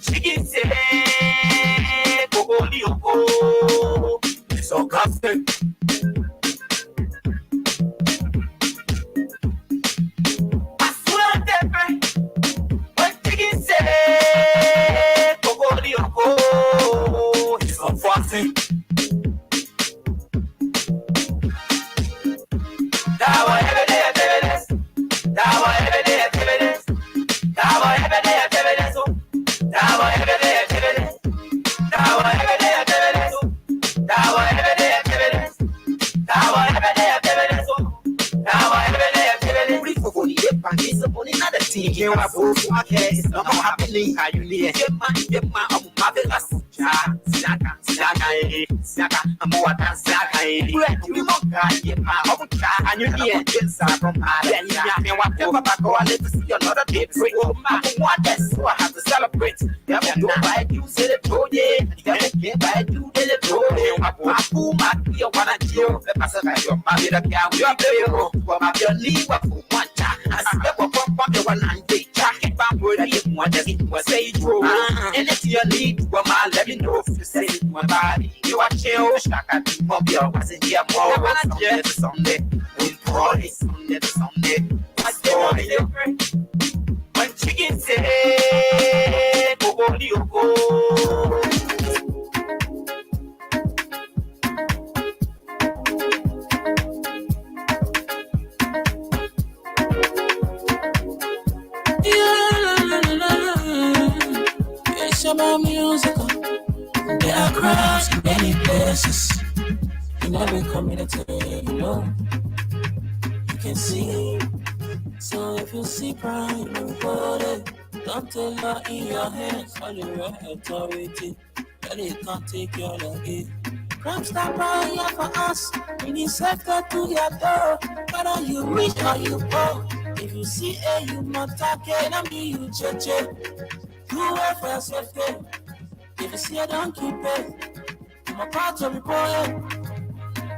chicken say, Kogo, it's so gossip. I swear different. When chicken say, Kogo, it's so fussy. Dawa every day activities. Dawa every day activities. Dawa every day activities. Dawa every day activities. Dawa every day activities. Dawa every day activities. Dawa every day activities. Dawa every day activities. We for the panties upon another team. You are both my case. No more happening. How you need? Get my I'm marvelous. Saka, I'm more than Saka. You get my and you hear this from my then you whatever back or let to see another day. Break what that's so I have to celebrate. Never do by you say the pro, yeah. Never get by you, the pro. My boom, my dear, one I kill. The passer, your mother, the cow, your bill. For my leave up for one time. I never pump up the one and they track it back where I didn't want to say true. And if you need one, let me know if you say it one body. You are chill, Shaka, Mobile, was it here more? Just Sunday. Sunday, Sunday. I story different. When chicken say, Kogo. It's about music. There are crowds in many places. In every community, you know. Can see. So if you see crime, report it. Don't take law in your hands. All the right authority, but it can't take your luggage. Crime Stopper here for us. We need safety to your door. Whether you rich or you poor. If you see a you must take it. And me you check. Do it for safety. If you see it, don't keep it. I'm a part of report.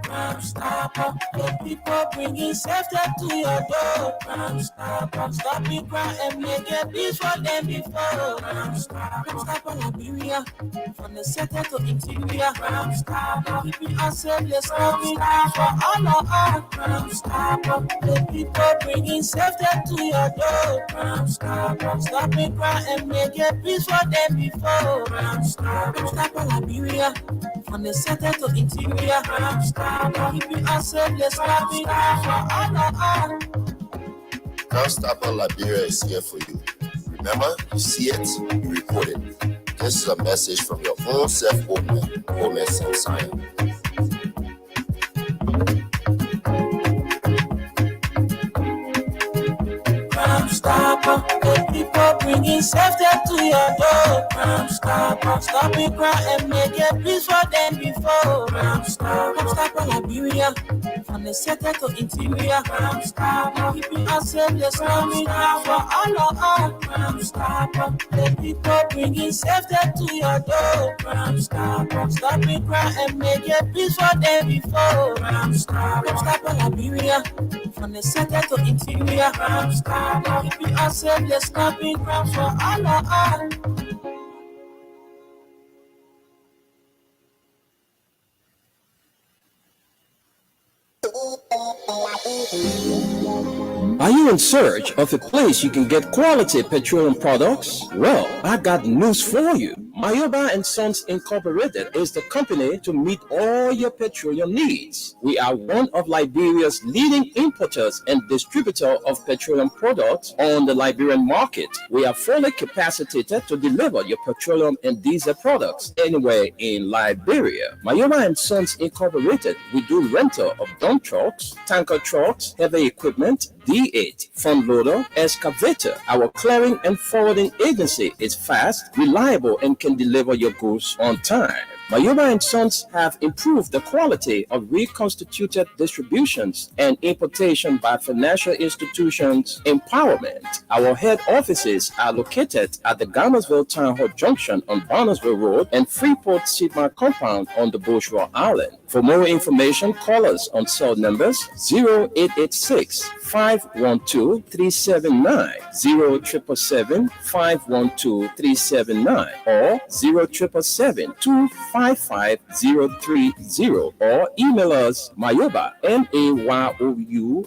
Crime Stopper, the people bringing safety to your door. Crime Stopper, stopping crime and make it peace for them before. Crime Stopper, Liberia, from the center to interior. Crime Stopper, keeping us safe, let's stop it for all of us. Crime Stopper, the people bringing safety to your door. Crime Stopper, stopping crime and make it peace for them before. Crime Stopper, Liberia, from the center to interior. Crime Stopper, keeping us safe, let's stop it for all of us. Crime Stopper Liberia is here for you. Remember, you see it, you report it. This is a message from your own self-open, Gomez and Zion. Crime Stopper, the people bringing safety to your door. Crime Stopper, stopping crime and make it peace for them before. Crime Stopper, Liberia, from the center to interior. Crime Stopper, keeping us safe, let's stop it for all of us. Crime Stopper, the people bringing safety to your door. Crime Stopper, stopping crime and make it peace for them before. Crime Stopper, Liberia, from the center to interior. Crime Stopper, keeping us safe, let's stop it crime for all of us. Are you in search of a place you can get quality petroleum products? Well, I got news for you. Mayoba and Sons Incorporated is the company to meet all your petroleum needs. We are one of Liberia's leading importers and distributor of petroleum products on the Liberian market. We are fully capacitated to deliver your petroleum and diesel products anywhere in Liberia. Mayoba and Sons Incorporated, we do rental of dump trucks, tanker trucks, heavy equipment, D8, front loader, excavator. Our clearing and forwarding agency is fast, reliable, and can deliver your goods on time. Mayoba and Sons have improved the quality of reconstituted distributions and importation by financial institutions empowerment. Our head offices are located at the Garnersville Town Hall Junction on Barnesville Road and Freeport Sidmar Compound on the Bushwell Island. For more information, call us on cell numbers 0886 512 379, 0777 512 379, or 0777 255 030, or email us Mayoba, MAYOUBAHS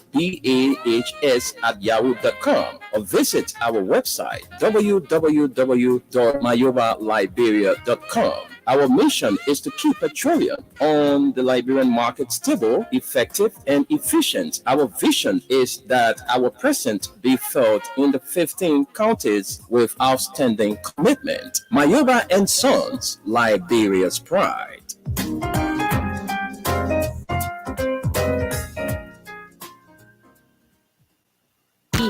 @yahoo.com, or visit our website www.mayobaliberia.com. Our mission is to keep petroleum on the Liberian market stable, effective, and efficient. Our vision is that our presence be felt in the 15 counties with outstanding commitment. Mayoba and Sons, Liberia's pride.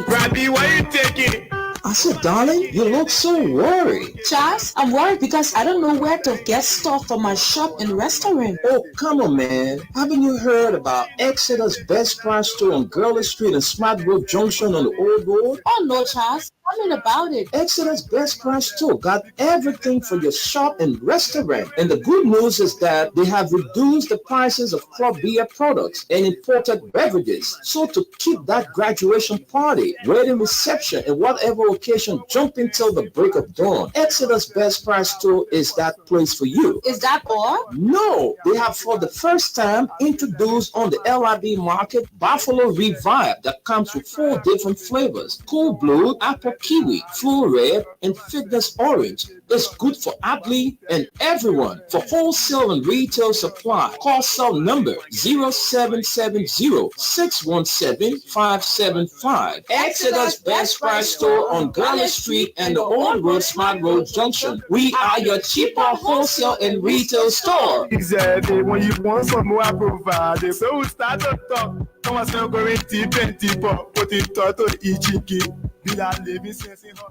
Robbie, why you taking? I said, darling, you look so worried. Charles, I'm worried because I don't know where to get stuff for my shop and restaurant. Oh, come on, man. Haven't you heard about Exeter's Best Price Store on Gurley Street and Smart Road Junction on the Old Road? Oh, no, Charles. Tell me about it. Exeter's Best Price Store got everything for your shop and restaurant. And the good news is that they have reduced the prices of club beer products and imported beverages. So to keep that graduation party, wedding reception, and whatever occasion jumping till the break of dawn, Exeter's Best Price Store is that place for you. Is that all? No, they have for the first time introduced on the LIB market Buffalo Revive that comes with 4 different flavors: Cool Blue, Apple Kiwi, Full Red, and Fitness Orange. It's good for athlete and everyone. For wholesale and retail supply, call cell number 0770-617-575. Exeter's Best Price Store on Gurley Street and the Old Road Smart Road Junction. We are your cheaper wholesale and retail store. Exactly. When you want some more, I provide. So we start to talk. Come on, say going 20 pop. Put it to each kid. Be that living sense in her.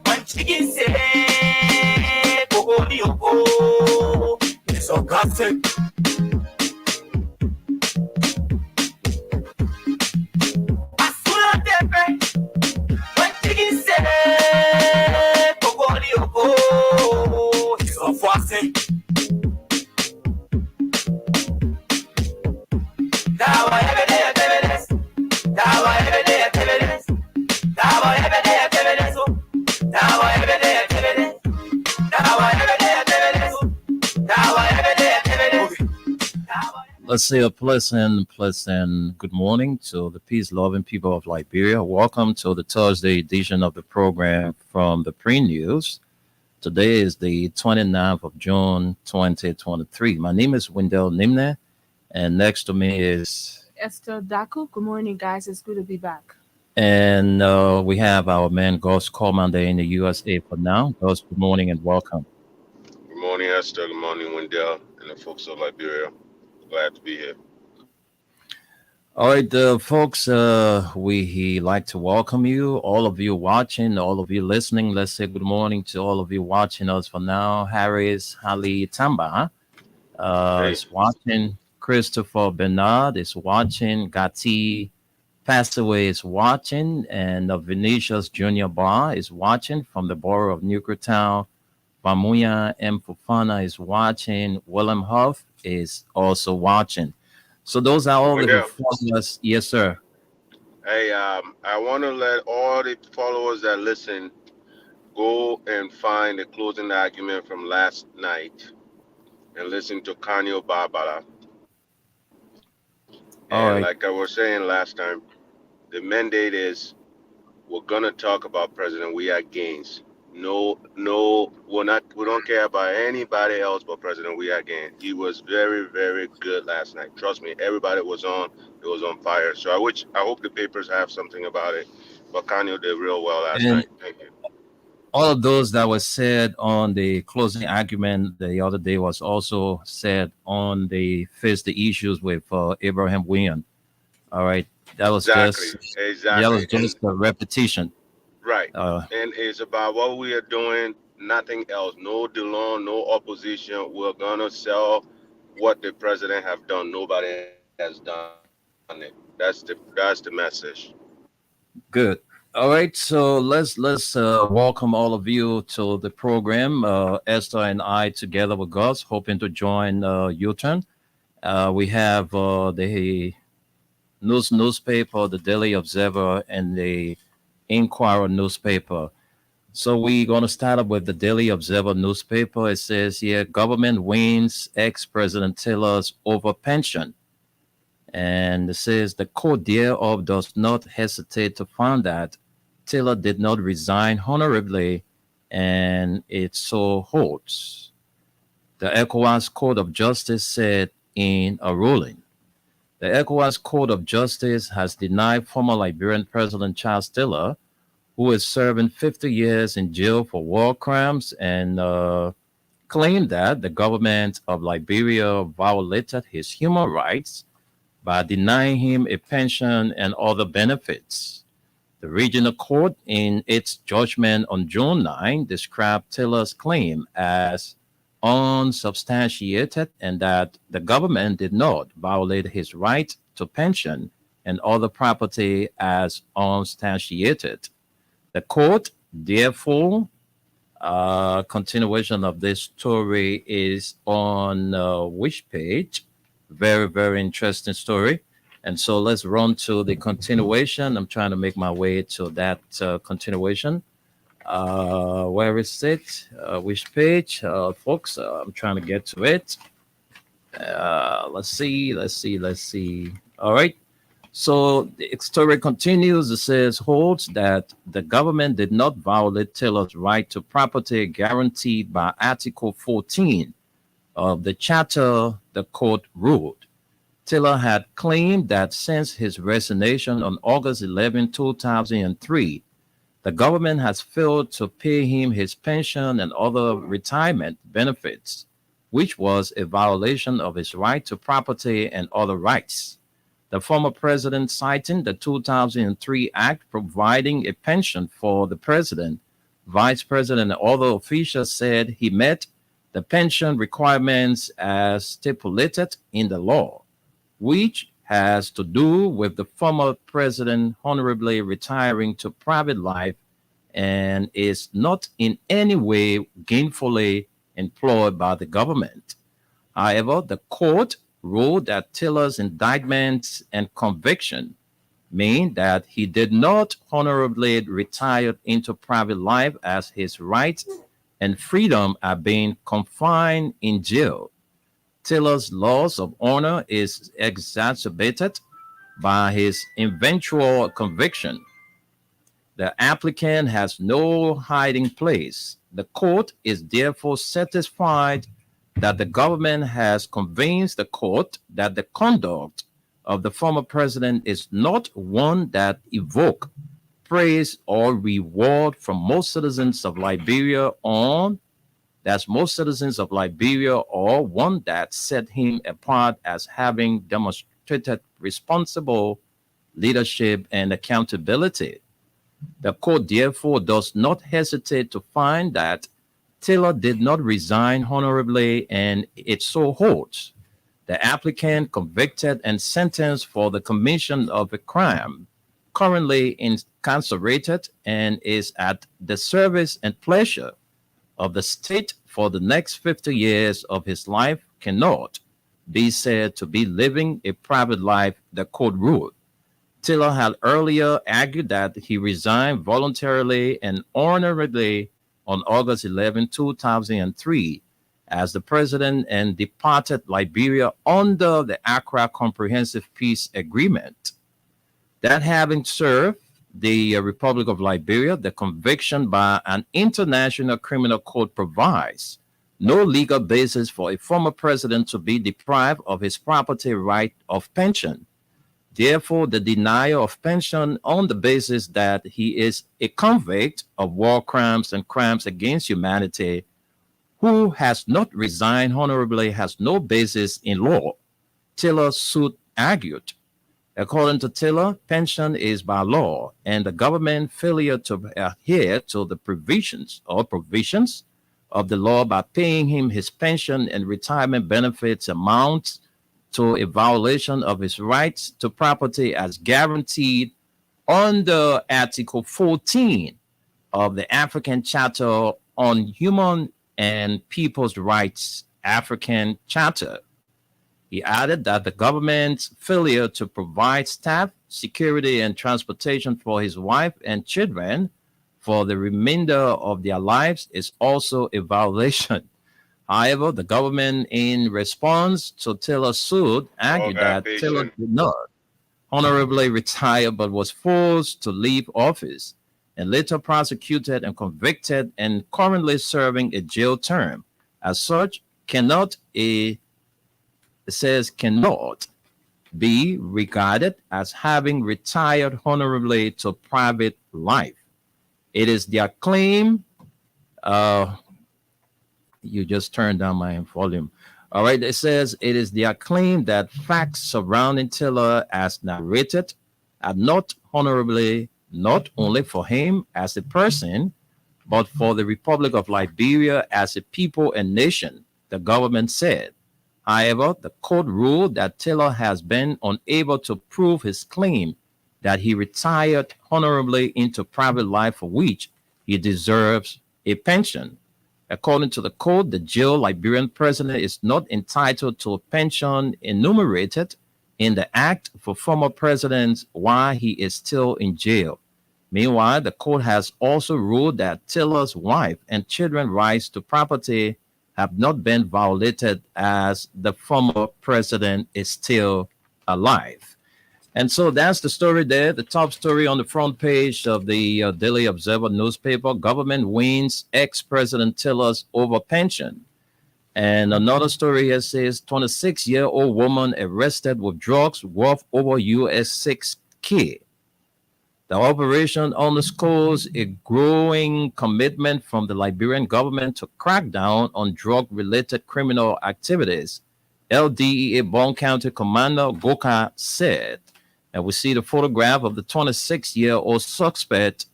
When chicken say, it's all gossip. When chicken say, it's all fussing. Dawa every day activities. Dawa every day activities. Dawa every day activities. Dawa every day activities. Dawa every day activities. Dawa every day activities. Let's say a pleasant good morning to the peace-loving people of Liberia. Welcome to the Thursday edition of the program from the Pre-News. Today is the 29th of June, 2023. My name is Wendell Nimne, and next to me is Esther Daku. Good morning, guys. It's good to be back. And we have our man, Gus Commander in the USA for now. Gus, good morning and welcome. Good morning, Esther. Good morning, Wendell, and the folks of Liberia. Glad to be here. All right, folks, we like to welcome you, all of you watching, all of you listening. Let's say good morning to all of you watching us for now. Harris Hali Tamba is watching. Christopher Bernard is watching. Gati Passaway is watching. And Vinicius Junior Bar is watching from the borough of Newcretown. Bamuya M. Fufana is watching. Willem Huff is also watching. So those are all the followers. Yes, sir. Hey, I want to let all the followers that listen go and find the closing argument from last night and listen to Kanyo Barbara. All right. Like I was saying last time, the mandate is we're gonna talk about President Weah Gaines. No, we don't care about anybody else but President Weah Gaines. He was very, very good last night. Trust me, everybody was on. It was on fire. So I hope the papers have something about it. But Kanye did real well last night. Thank you. all of those that was said on the closing argument the other day was also said on the face the issues with Abraham Williams. All right, that was Exactly, just a repetition. right. Uh, And it's about what we are doing, nothing else. No DeLon, no opposition. We're gonna sell what the president have done. Nobody has done it. That's the message. Good. All right, so let's welcome all of you to the program. Esther and I, together with Gus, hoping to join U-Turn. We have the newspaper, the Daily Observer, and the Inquirer newspaper. So we're going to start up with the Daily Observer newspaper. It says here, government wins ex-President Taylor's over pension. And it says the court thereof does not hesitate to find that Taylor did not resign honorably, and it so holds. The ECOWAS Court of Justice said in a ruling, the ECOWAS Court of Justice has denied former Liberian President Charles Taylor, who is serving 50 years in jail for war crimes, and claimed that the government of Liberia violated his human rights by denying him a pension and other benefits. The regional court, in its judgment on June 9, described Taylor's claim as unsubstantiated and that the government did not violate his right to pension and other property as unsubstantiated. The court, therefore, continuation of this story is on which page? Very, very interesting story. And so let's run to the continuation. I'm trying to make my way to that continuation. Where is it? Which page? Folks, I'm trying to get to it. Let's see. All right. So the story continues. It says, holds that the government did not violate Taylor's right to property guaranteed by Article 14 of the charter, the court ruled. Taylor had claimed that since his resignation on August 11, 2003, the government has failed to pay him his pension and other retirement benefits, which was a violation of his right to property and other rights. The former president, citing the 2003 Act providing a pension for the president, vice president, and other officials, said he met the pension requirements as stipulated in the law, which has to do with the former president honorably retiring to private life and is not in any way gainfully employed by the government. However, the court ruled that Taylor's indictment and conviction mean that he did not honorably retire into private life, as his rights and freedom are being confined in jail. Taylor's loss of honor is exacerbated by his eventual conviction. The applicant has no hiding place. The court is therefore satisfied that the government has convinced the court that the conduct of the former president is not one that evoke praise or reward from most citizens of Liberia or one that set him apart as having demonstrated responsible leadership and accountability. The court therefore does not hesitate to find that Taylor did not resign honorably, and it so holds. The applicant, convicted and sentenced for the commission of a crime, currently incarcerated and is at the service and pleasure of the state for the next 50 years of his life, cannot be said to be living a private life, the court ruled. Taylor had earlier argued that he resigned voluntarily and honorably on August 11, 2003, as the president and departed Liberia under the Accra Comprehensive Peace Agreement. That having served the Republic of Liberia, the conviction by an international criminal court provides no legal basis for a former president to be deprived of his property right of pension. Therefore, the denial of pension on the basis that he is a convict of war crimes and crimes against humanity who has not resigned honorably has no basis in law, Taylor's suit argued. According to Taylor, pension is by law, and the government failure to adhere to the provisions of the law by paying him his pension and retirement benefits amounts to a violation of his rights to property as guaranteed under Article 14 of the African Charter on Human and People's Rights, African Charter. He added that the government's failure to provide staff, security, and transportation for his wife and children for the remainder of their lives is also a violation. However, the government, in response to Taylor's suit, argued that Taylor did not honorably retire but was forced to leave office and later prosecuted and convicted and currently serving a jail term. As such, cannot be regarded as having retired honorably to private life. It is their claim. You just turned down my volume. All right, it says it is their claim that facts surrounding Taylor as narrated are not honorably, not only for him as a person, but for the Republic of Liberia as a people and nation, the government said. However, the court ruled that Taylor has been unable to prove his claim that he retired honorably into private life for which he deserves a pension. According to the court, the jail Liberian president is not entitled to a pension enumerated in the act for former presidents while he is still in jail. Meanwhile, the court has also ruled that Taylor's wife and children's rights to property have not been violated as the former president is still alive. And so that's the story there. The top story on the front page of the Daily Observer newspaper: government wins ex-president Taylor's over pension. And another story here says 26-year-old woman arrested with drugs worth over US $6K. The operation underscores a growing commitment from the Liberian government to crack down on drug-related criminal activities, LDEA Bond County Commander Goka said. And we see the photograph of the 26-year-old suspect,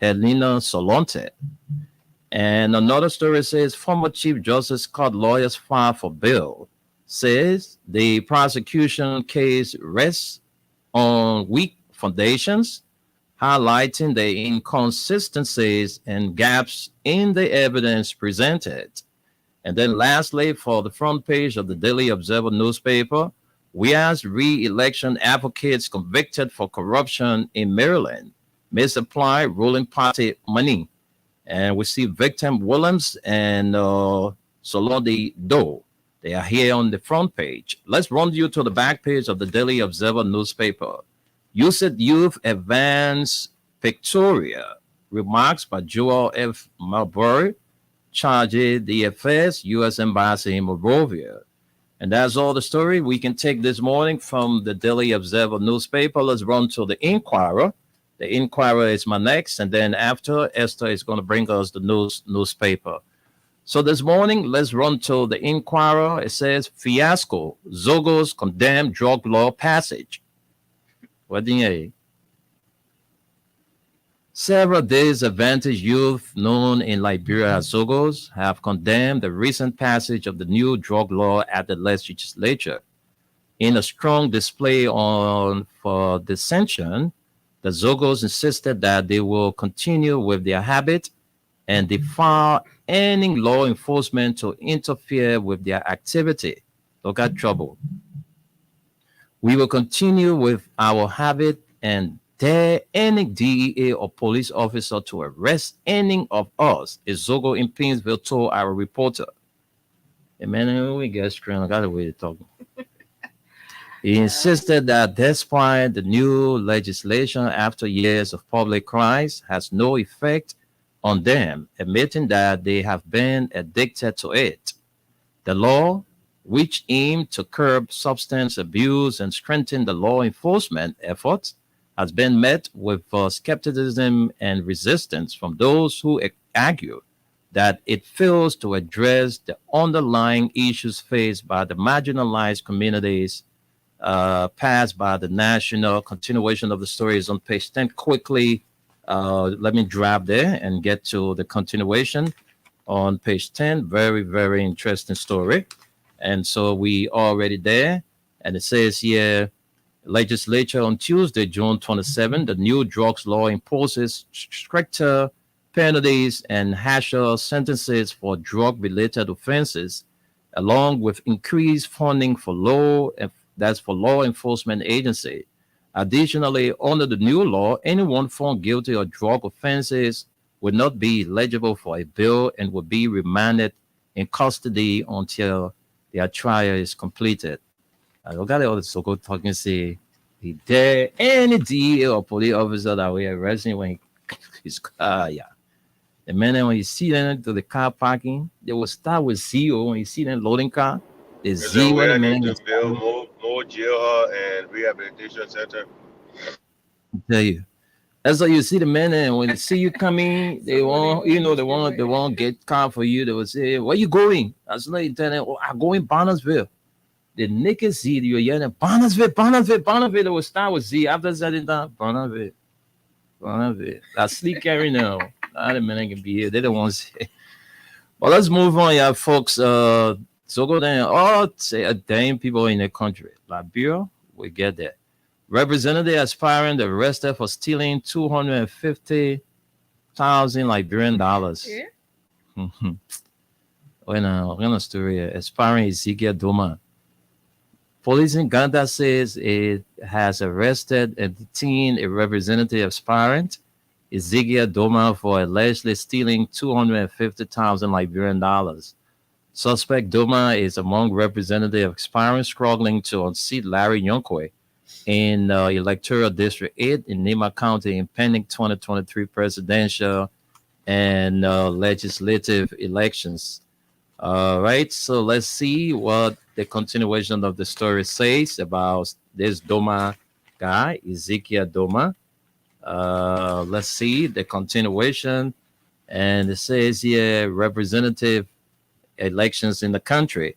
Helena Solonte. And another story says former Chief Justice caught lawyers file for bail. Says the prosecution case rests on weak foundations, highlighting the inconsistencies and gaps in the evidence presented. And then lastly, for the front page of the Daily Observer newspaper, we asked re-election advocates convicted for corruption in Maryland misapply ruling party money. And we see victim Williams and Solodi Doe. They are here on the front page. Let's run you to the back page of the Daily Observer newspaper. USIT Youth Advance Victoria. Remarks by Joel F. Marbury, chargé d'affaires, U.S. Embassy in Monrovia. And that's all the story we can take this morning from the Daily Observer newspaper. Let's run to the Inquirer. The Inquirer is my next, and then after, Esther is going to bring us the newspaper. So this morning, let's run to the Inquirer. It says, fiasco, Zogos condemn drug law passage. What do you? Several disadvantaged youth known in Liberia as Zogos have condemned the recent passage of the new drug law at the legislature. In a strong display for dissension, the Zogos insisted that they will continue with their habit and defy any law enforcement to interfere with their activity. Look at trouble. We will continue with our habit and dare any DEA or police officer to arrest any of us, a Zogo in Painesville told our reporter. Hey man, we get straight. I got a way to talk. He insisted that despite the new legislation after years of public cries has no effect on them, admitting that they have been addicted to it. The law which aim to curb substance abuse and strengthen the law enforcement efforts, has been met with skepticism and resistance from those who argue that it fails to address the underlying issues faced by the marginalized communities passed by the national. Continuation of the story is on page 10. Quickly, let me drop there and get to the continuation on page 10. Very, very interesting story. And so we already there. And it says here, legislature on Tuesday, June 27, the new drugs law imposes stricter penalties and harsher sentences for drug-related offenses, along with increased funding for law enforcement agency. Additionally, under the new law, anyone found guilty of drug offenses would not be eligible for a bail and would be remanded in custody until their trial is completed. I look at all the so-called talking say, there any DA or police officer that we arresting when his car, yeah. The man, when you see them to the car parking, they will start with zero. When you see them loading car, the Is there a way zero. The I man need to build more jail and rehabilitation center? tell you. That's why you see the men, and when they see you coming, they won't, they won't get car for you. They will say, "Where you going?" I said, "You tell them, oh, I'm going Barnesville." The naked Z, you're yelling, Barnesville. They will start with Z. After setting down, Barnesville. That's sleep carry now. Not a minute can be here. They don't want to say. But let's move on, yeah, folks. So go down. Oh, say a damn people in the country. Liberia, we get there. Representative aspirant arrested for stealing $250,000 Liberian dollars. Yeah. When a story, aspiring Ezekiel Doma. Police in Uganda says it has arrested and detained a representative aspirant, Ezekiel Doma, for allegedly stealing $250,000 Liberian dollars. Suspect Doma is among representative aspirants struggling to unseat Larry Yonkwe in Electoral District 8 in Nima County in pending 2023 presidential and legislative elections. All right, so let's see what the continuation of the story says about this Doma guy, Ezekiel Doma. Let's see the continuation. And it says here, representative elections in the country.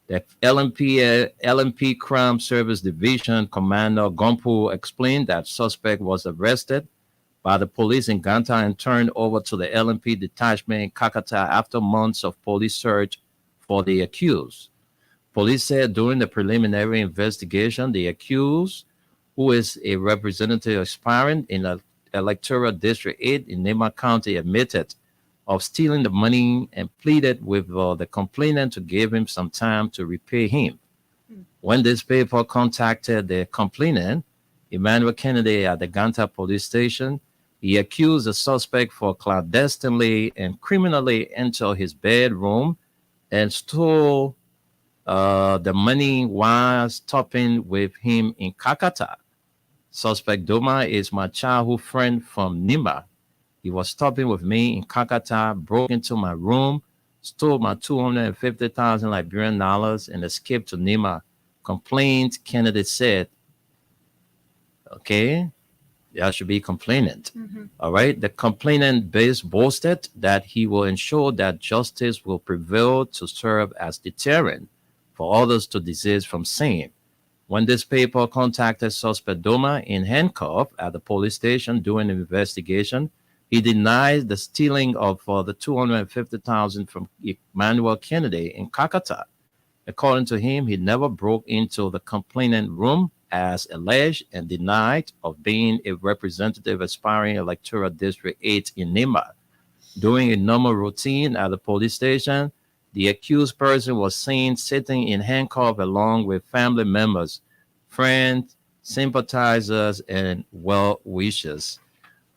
The LMP Crime Service Division Commander Gompu explained that suspect was arrested by the police in Ganta and turned over to the LMP detachment in Kakata after months of police search for the accused. Police said during the preliminary investigation, the accused, who is a representative aspirant in the Electoral District 8 in Nema County, admitted of stealing the money and pleaded with the complainant to give him some time to repay him. When this paper contacted the complainant, Emmanuel Kennedy, at the Ganta police station, he accused the suspect for clandestinely and criminally entered his bedroom and stole the money while stopping with him in Kakata. Suspect Doma is my childhood friend from Nimba. He was stopping with me in Kakata, broke into my room, stole my $250,000 Liberian dollars, and escaped to Nima. Complaint, Kennedy said. Okay, there should be complainant. All right, the complainant boasted that he will ensure that justice will prevail to serve as deterrent for others to desist from same. When this paper contacted suspect Doma in handcuff at the police station during the investigation, he denied the stealing of the $250,000 from Emmanuel Kennedy in Kakata. According to him, he never broke into the complainant room as alleged and denied of being a representative aspiring Electoral District 8 in Nima. During a normal routine at the police station, the accused person was seen sitting in handcuffs along with family members, friends, sympathizers, and well-wishers.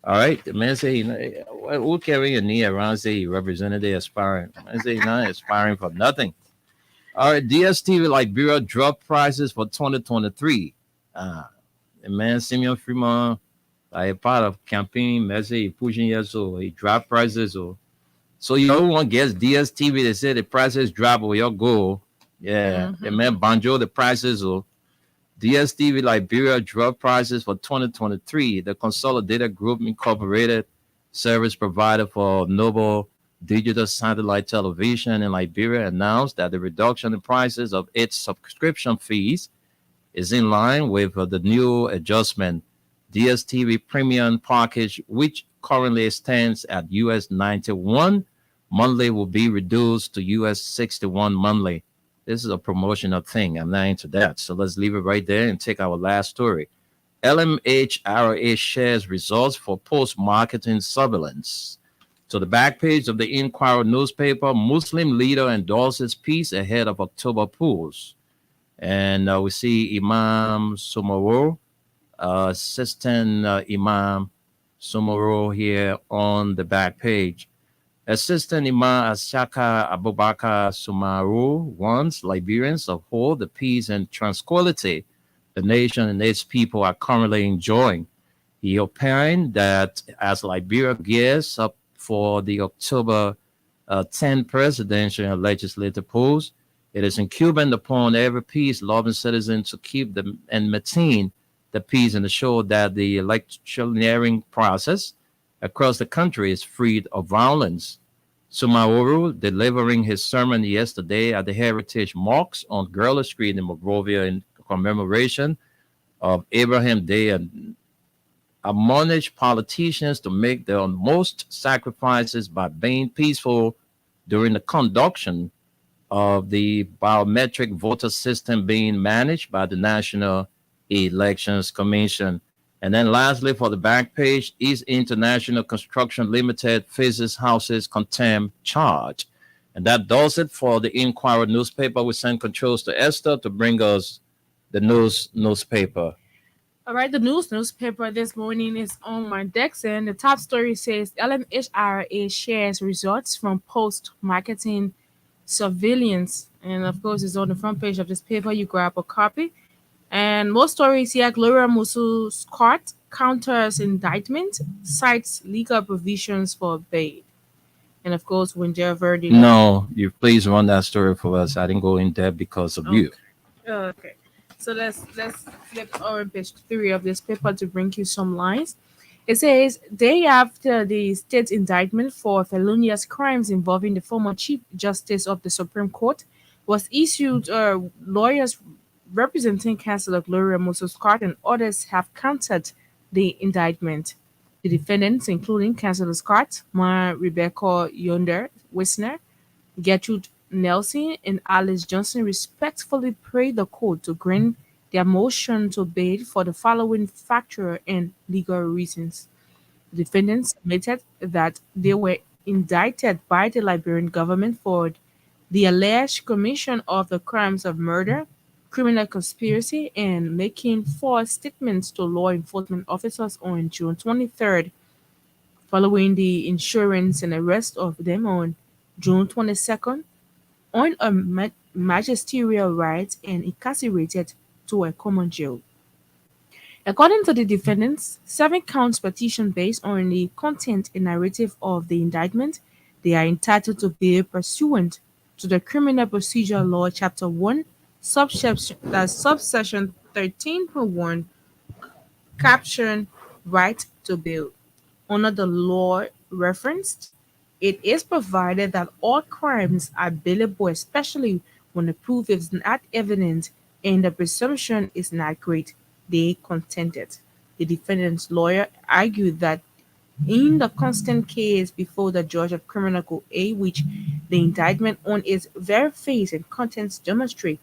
All right, the man say, who carry a knee around say he representative aspiring? The man say he's not aspiring for nothing. All right, DSTV Liberia dropped prices for 2023. The man Simeon Fremont, like a part of campaign message pushing here, so he dropped prices. So you don't want to guess DSTV, they said the prices drop or your go. Yeah, it meant Banjo, the prices of DSTV Liberia drug prices for 2023. The Consolidated Group Incorporated, service provider for Noble Digital Satellite Television in Liberia, announced that the reduction in prices of its subscription fees is in line with the new adjustment. DSTV Premium package, which currently stands at US 91 monthly, will be reduced to US 61 monthly. This is a promotional thing. I'm not into that. So let's leave it right there and take our last story. LMHRA shares results for post-marketing surveillance. So the back page of the Inquirer newspaper, Muslim leader endorses peace ahead of October polls. And we see Imam Sumaro, Assistant Imam Sumaro here on the back page. Assistant Imam Ashaka Abubakar Sumaru wants Liberians to uphold the peace and tranquility the nation and its people are currently enjoying. He opined that as Liberia gears up for the October 10 presidential and legislative polls, it is incumbent upon every peace-loving citizen to keep them and maintain the peace and ensure that the electioneering process across the country is freed of violence. Sumaoro, delivering his sermon yesterday at the Heritage Mosque on Gurla Street in Monrovia in commemoration of Abraham Day, and admonished politicians to make their utmost sacrifices by being peaceful during the conduction of the biometric voter system being managed by the National Elections Commission. And then lastly, for the back page, East International Construction Limited faces houses contempt charge. And that does it for the Inquirer newspaper. We send controls to Esther to bring us the newspaper. All right, the newspaper this morning is on my desk, and the top story says LMHRA shares results from post-marketing surveillance. And of course, it's on the front page of this paper. You grab a copy. And most stories here, Gloria Musu's court counters indictment, cites legal provisions for bail. And of course, when they're verdict. No, you please run that story for us. I didn't go in depth because of you. Okay. So let's flip on page 3 of this paper to bring you some lines. It says, day after the state's indictment for felonious crimes involving the former Chief Justice of the Supreme Court was issued, lawyers representing Councilor Gloria Musu-Scott and others have countered the indictment. The defendants, including Councilor Scott, Ma Rebecca Yonder Wisner, Gertrude Nelson, and Alice Johnson, respectfully prayed the court to grant their motion to bail for the following factual and legal reasons. The defendants admitted that they were indicted by the Liberian government for the alleged commission of the crimes of murder, criminal conspiracy, and making false statements to law enforcement officers on June 23rd, following the insurance and arrest of them on June 22nd, on a magisterial right and incarcerated to a common jail. According to the defendants, 7 counts petition based on the content and narrative of the indictment, they are entitled to bail pursuant to the Criminal Procedure Law, Chapter 1, subsection 13.1, caption right to bail. Under the law referenced, it is provided that all crimes are bailable, especially when the proof is not evident and the presumption is not great, they contended. The defendant's lawyer argued that in the constant case before the judge of Criminal Court A, which the indictment on its very face and contents demonstrate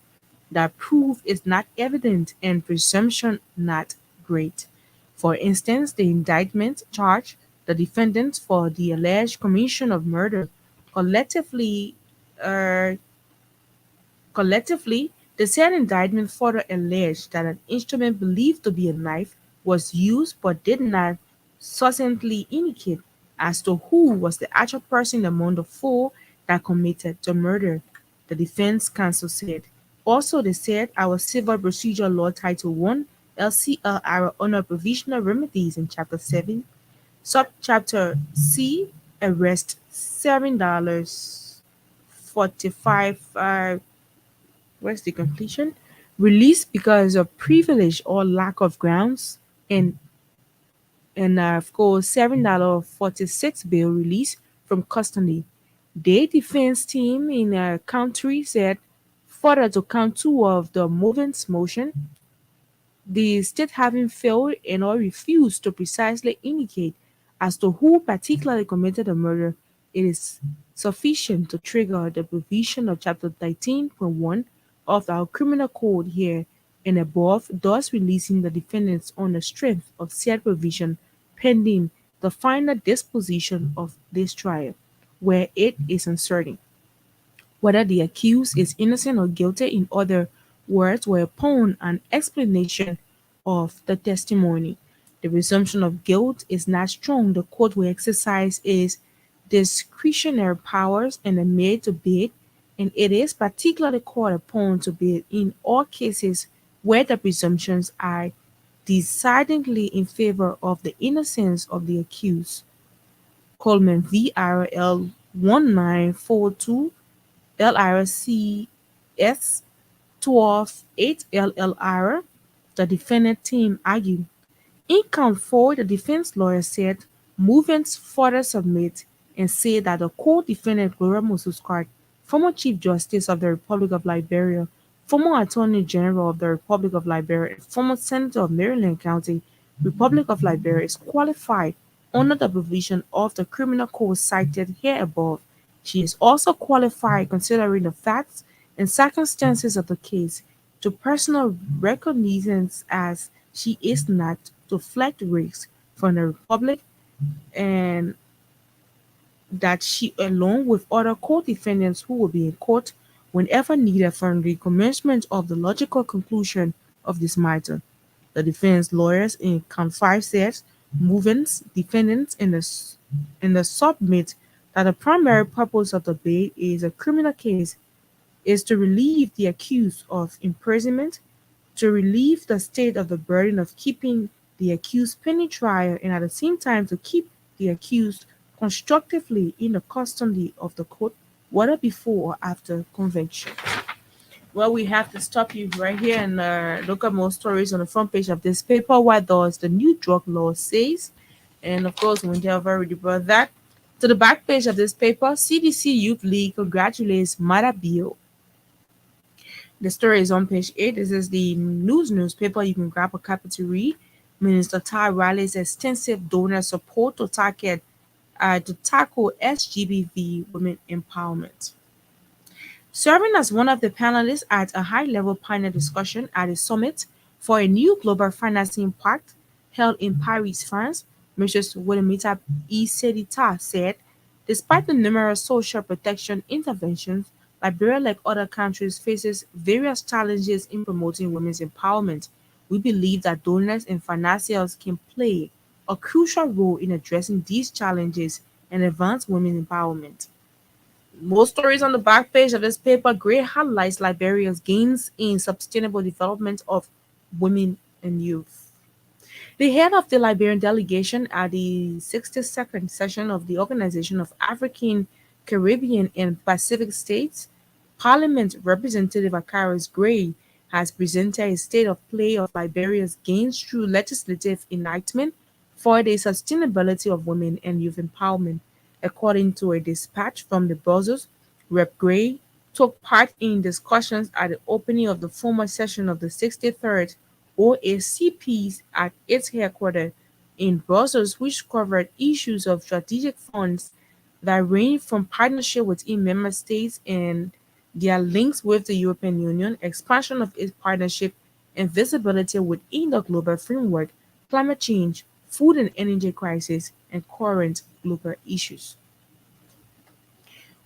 that proof is not evident and presumption not great. For instance, the indictment charged the defendants for the alleged commission of murder. Collectively, the said indictment further alleged that an instrument believed to be a knife was used but did not succinctly indicate as to who was the actual person among the 4 that committed the murder, the defense counsel said. Also, they said our Civil Procedure Law Title 1, LCL, our honor provisional remedies in Chapter 7, Subchapter C, arrest $7.45 where's the conclusion? Released because of privilege or lack of grounds, and of course $7.46 bail release from custody. The defense team in a country said further to count two of the movement's motion, the state having failed and or refused to precisely indicate as to who particularly committed the murder, it is sufficient to trigger the provision of Chapter 13.1 of our criminal code here and above, thus releasing the defendants on the strength of said provision pending the final disposition of this trial, where it is uncertain whether the accused is innocent or guilty. In other words, were upon an explanation of the testimony. The presumption of guilt is not strong. The court will exercise its discretionary powers and are made to bid, and it is particularly called upon to bid in all cases where the presumptions are decidedly in favor of the innocence of the accused. Coleman v. RL 1942 LRCS 12-8 LLR, the defendant team argued. In count 4, the defense lawyer said movements further submit and say that the co-defendant Gloria Mususquart, former Chief Justice of the Republic of Liberia, former Attorney General of the Republic of Liberia, and former Senator of Maryland County, Republic of Liberia, is qualified under the provision of the criminal code cited here above. She is also qualified considering the facts and circumstances of the case to personal recognizance as she is not to reflect risks from the Republic, and that she, along with other co-defendants who will be in court whenever needed for the commencement of the logical conclusion of this matter. The defense lawyers in count 5 said movements, defendants in the submit that the primary purpose of the bail is a criminal case is to relieve the accused of imprisonment, to relieve the state of the burden of keeping the accused pending trial, and at the same time to keep the accused constructively in the custody of the court, whether before or after conviction. Well, we have to stop you right here and look at more stories on the front page of this paper. What does the new drug law says? And of course, we have already brought that to the back page of this paper. CDC Youth League congratulates Marabio. The story is on page 8. This is the newspaper. You can grab a copy to read. Minister Ty Riley's extensive donor support to tackle SGBV women empowerment. Serving as one of the panelists at a high-level panel discussion at a summit for a new global financing pact held in Paris, France, Mrs. Willemita E. Sedita said, despite the numerous social protection interventions, Liberia, like other countries, faces various challenges in promoting women's empowerment. We believe that donors and financiers can play a crucial role in addressing these challenges and advance women's empowerment. More stories on the back page of this paper. Great highlights Liberia's gains in sustainable development of women and youth. The head of the Liberian delegation at the 62nd session of the Organization of African, Caribbean, and Pacific States, Parliament Representative Akaris Gray has presented a state of play of Liberia's gains through legislative enactment for the sustainability of women and youth empowerment. According to a dispatch from the Brussels, Rep. Gray took part in discussions at the opening of the former session of the 63rd OACPs at its headquarters in Brussels, which covered issues of strategic funds that range from partnership within member states and their links with the European Union, expansion of its partnership, and visibility within the global framework, climate change, food and energy crisis, and current global issues.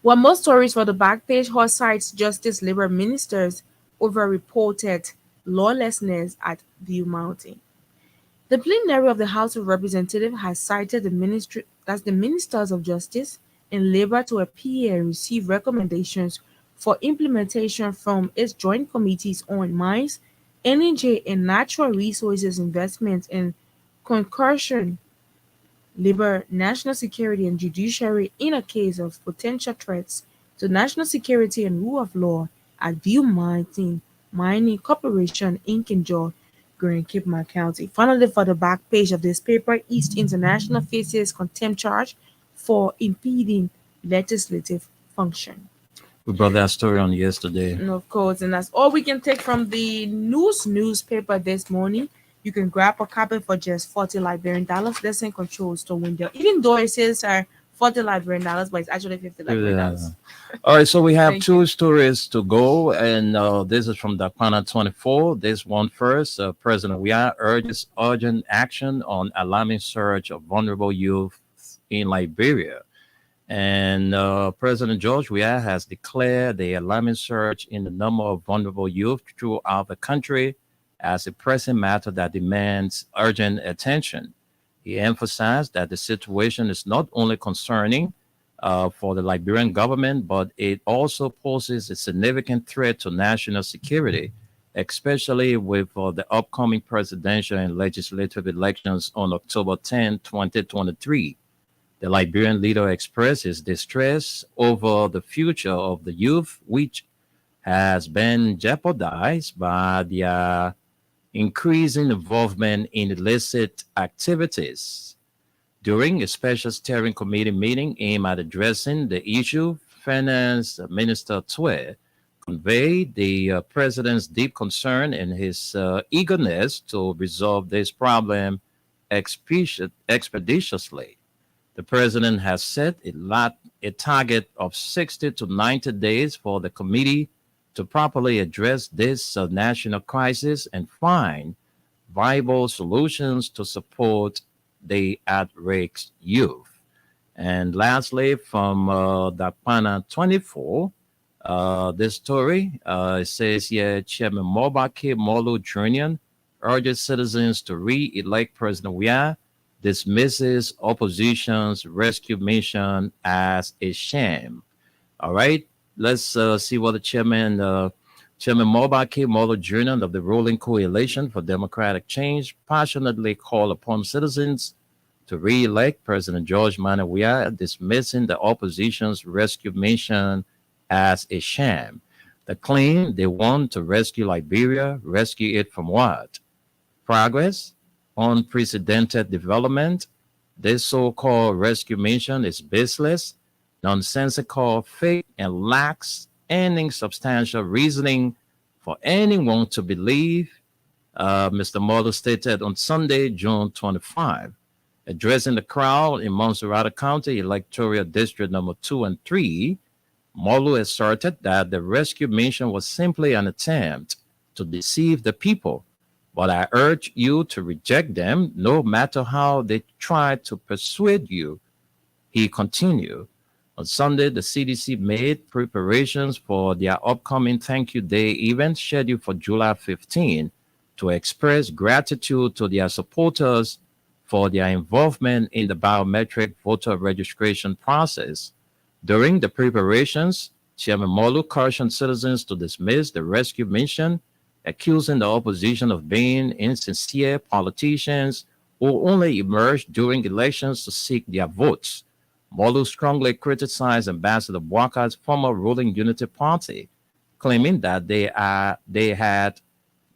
One more stories for the back page. Hot cites Justice Labour ministers over reported lawlessness at View Mountain. The plenary of the House of Representatives has cited the ministers of Justice and Labour to appear and receive recommendations for implementation from its joint committees on mines, energy, and natural resources investments and concussion, labor, national security, and judiciary in a case of potential threats to national security and rule of law at View Mining Corporation Inc. in George Green, Kipman County. Finally, for the back page of this paper, East International faces contempt charge for impeding legislative function. We brought that story on yesterday. And of course, and that's all we can take from the newspaper this morning. You can grab a copy for just 40 Liberian dollars. Listen controls to window. Even though it says 40 Liberian dollars, but it's actually 50 Liberian dollars. All right, so we have Thank two stories to go, and this is from Dakpana 24. This one first, President Weah urges urgent action on alarming surge of vulnerable youth in Liberia. And President George Weah has declared the alarming surge in the number of vulnerable youth throughout the country as a pressing matter that demands urgent attention. He emphasized that the situation is not only concerning for the Liberian government, but it also poses a significant threat to national security, especially with the upcoming presidential and legislative elections on October 10, 2023. The Liberian leader expressed his distress over the future of the youth, which has been jeopardized by their increasing involvement in illicit activities. During a special steering committee meeting aimed at addressing the issue, Finance Minister Twe conveyed the president's deep concern and his eagerness to resolve this problem expeditiously. The president has set a target of 60 to 90 days for the committee to properly address this national crisis and find viable solutions to support the at-risk youth. And lastly, from Dakpana 24, this story says here, Chairman Mobake Molu Jr. urges citizens to re-elect President Weah, dismisses opposition's rescue mission as a sham. All right, let's see what the Chairman Mobake Molu Jr. of the ruling Coalition for Democratic Change passionately called upon citizens to re-elect President George Manneh Weah, dismissing the opposition's rescue mission as a sham. They claim they want to rescue Liberia. Rescue it from what? Progress? Unprecedented development? This so-called rescue mission is baseless, nonsensical, fake, and lacks any substantial reasoning for anyone to believe, Mr. Molu stated on Sunday, June 25. Addressing the crowd in Montserrat County Electoral District number 2 and 3, Molu asserted that the rescue mission was simply an attempt to deceive the people. But I urge you to reject them, no matter how they try to persuade you. He continued. On Sunday, the CDC made preparations for their upcoming Thank You Day event scheduled for July 15 to express gratitude to their supporters for their involvement in the biometric voter registration process. During the preparations, Chairman Molu cautioned citizens to dismiss the rescue mission, accusing the opposition of being insincere politicians who only emerge during elections to seek their votes. Molu strongly criticized Ambassador Bwaka's former ruling Unity Party, claiming that they had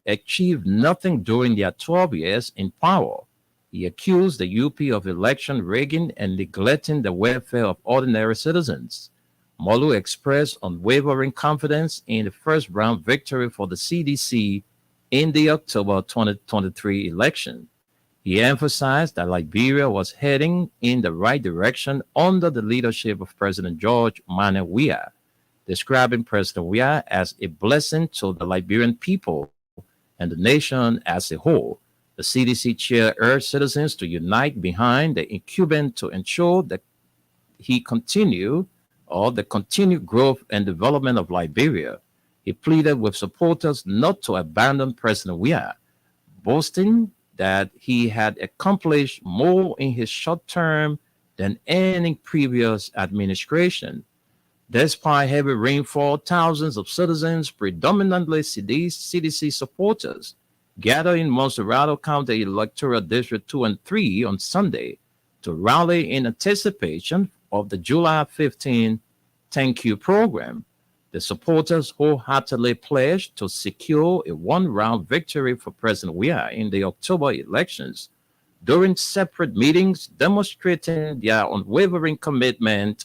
achieved nothing during their 12 years in power. He accused the UP of election rigging and neglecting the welfare of ordinary citizens. Molu expressed unwavering confidence in the first round victory for the CDC in the October 2023 election. He emphasized that Liberia was heading in the right direction under the leadership of President George Manneh Weah, describing President Weah as a blessing to the Liberian people and the nation as a whole. The CDC chair urged citizens to unite behind the incumbent to ensure that the continued growth and development of Liberia. He pleaded with supporters not to abandon President Weah, boasting that he had accomplished more in his short term than any previous administration. Despite heavy rainfall, thousands of citizens, predominantly CDC supporters, gathered in Montserrat County Electoral District 2 and 3 on Sunday to rally in anticipation of the July 15 Thank You program. The supporters wholeheartedly pledged to secure a one-round victory for President Weah in the October elections during separate meetings, demonstrating their unwavering commitment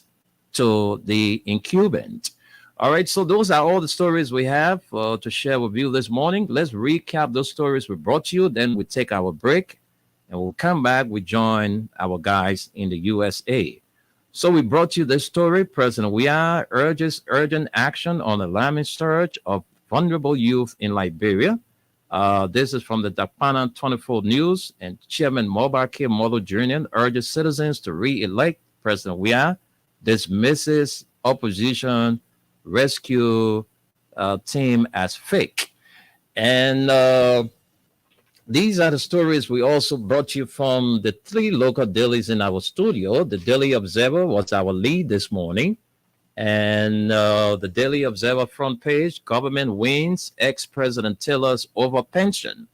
to the incumbent. All right, so those are all the stories we have to share with you this morning. Let's recap those stories we brought you. Then we take our break, and we'll come back. We join our guys in the USA. So we brought you this story. President Weah urges urgent action on alarming surge of vulnerable youth in Liberia. This is from the Dapana 24 News, and Chairman Mobake Molo Jr. urges citizens to re-elect President Weah, dismisses opposition rescue team as fake. And these are the stories we also brought you from the 3 local dailies in our studio. The Daily Observer was our lead this morning. And the Daily Observer front page, government wins ex-President Taylor's overpension.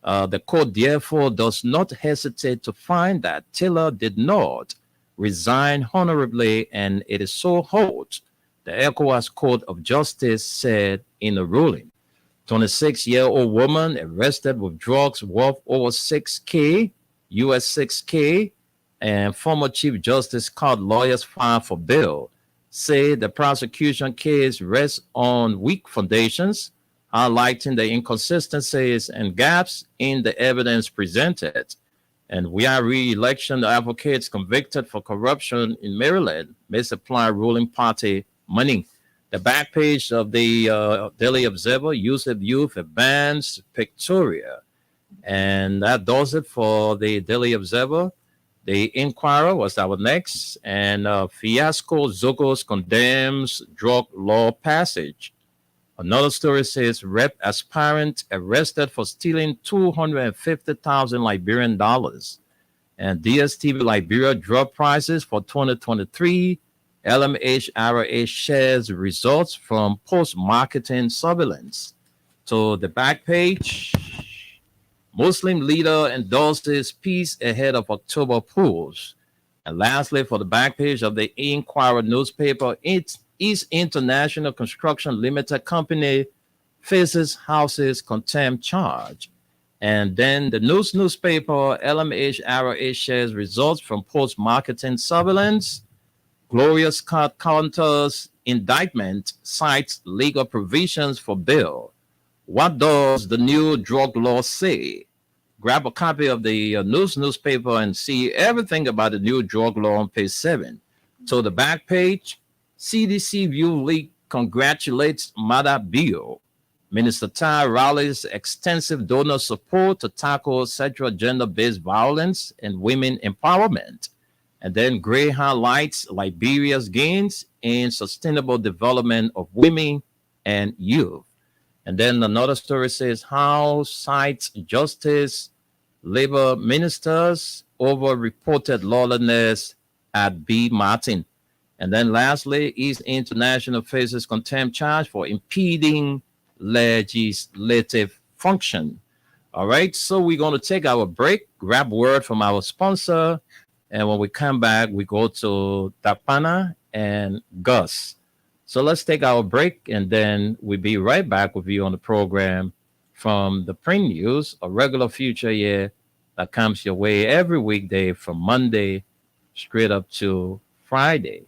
The court therefore does not hesitate to find that Taylor did not resign honorably, and it is so holds, the ECOWAS Court of Justice said in a ruling. 26-year-old woman arrested with drugs worth over $6K, US $6K, and former Chief Justice called lawyers filed for bail. Say the prosecution case rests on weak foundations, highlighting the inconsistencies and gaps in the evidence presented. And Weah re-election advocates convicted for corruption in Maryland misapply ruling party money. The back page of the Daily Observer, Yusuf Youth advanced Victoria. And that does it for the Daily Observer. The Inquirer was our next. And Fiasco Zogos condemns drug law passage. Another story says Rep aspirant arrested for stealing 250,000 Liberian dollars. And DSTV Liberia drug prices for 2023. LMH-RA shares results from post-marketing surveillance. So the back page, Muslim leader endorses peace ahead of October polls. And lastly, for the back page of the Inquirer newspaper, it is International Construction Limited Company faces houses contempt charge. And then the newspaper, LMH-RA shares results from post-marketing surveillance. Gloria Scott counters indictment, cites legal provisions for bail. What does the new drug law say? Grab a copy of the newspaper and see everything about the new drug law on page 7. So the back page, CDC View League congratulates Mada Bio. Minister Tai rallies extensive donor support to tackle sexual gender-based violence and women empowerment. And then Gray highlights Liberia's gains in sustainable development of women and youth. And then another story says House cites justice, labor ministers over reported lawlessness at B. Martin. And then lastly, East International faces contempt charge for impeding legislative function. All right, so we're going to take our break, grab word from our sponsor. And when we come back, we go to Dapana and Gus. So let's take our break, and then we'll be right back with you on the program from the print news, a regular future year that comes your way every weekday from Monday straight up to Friday.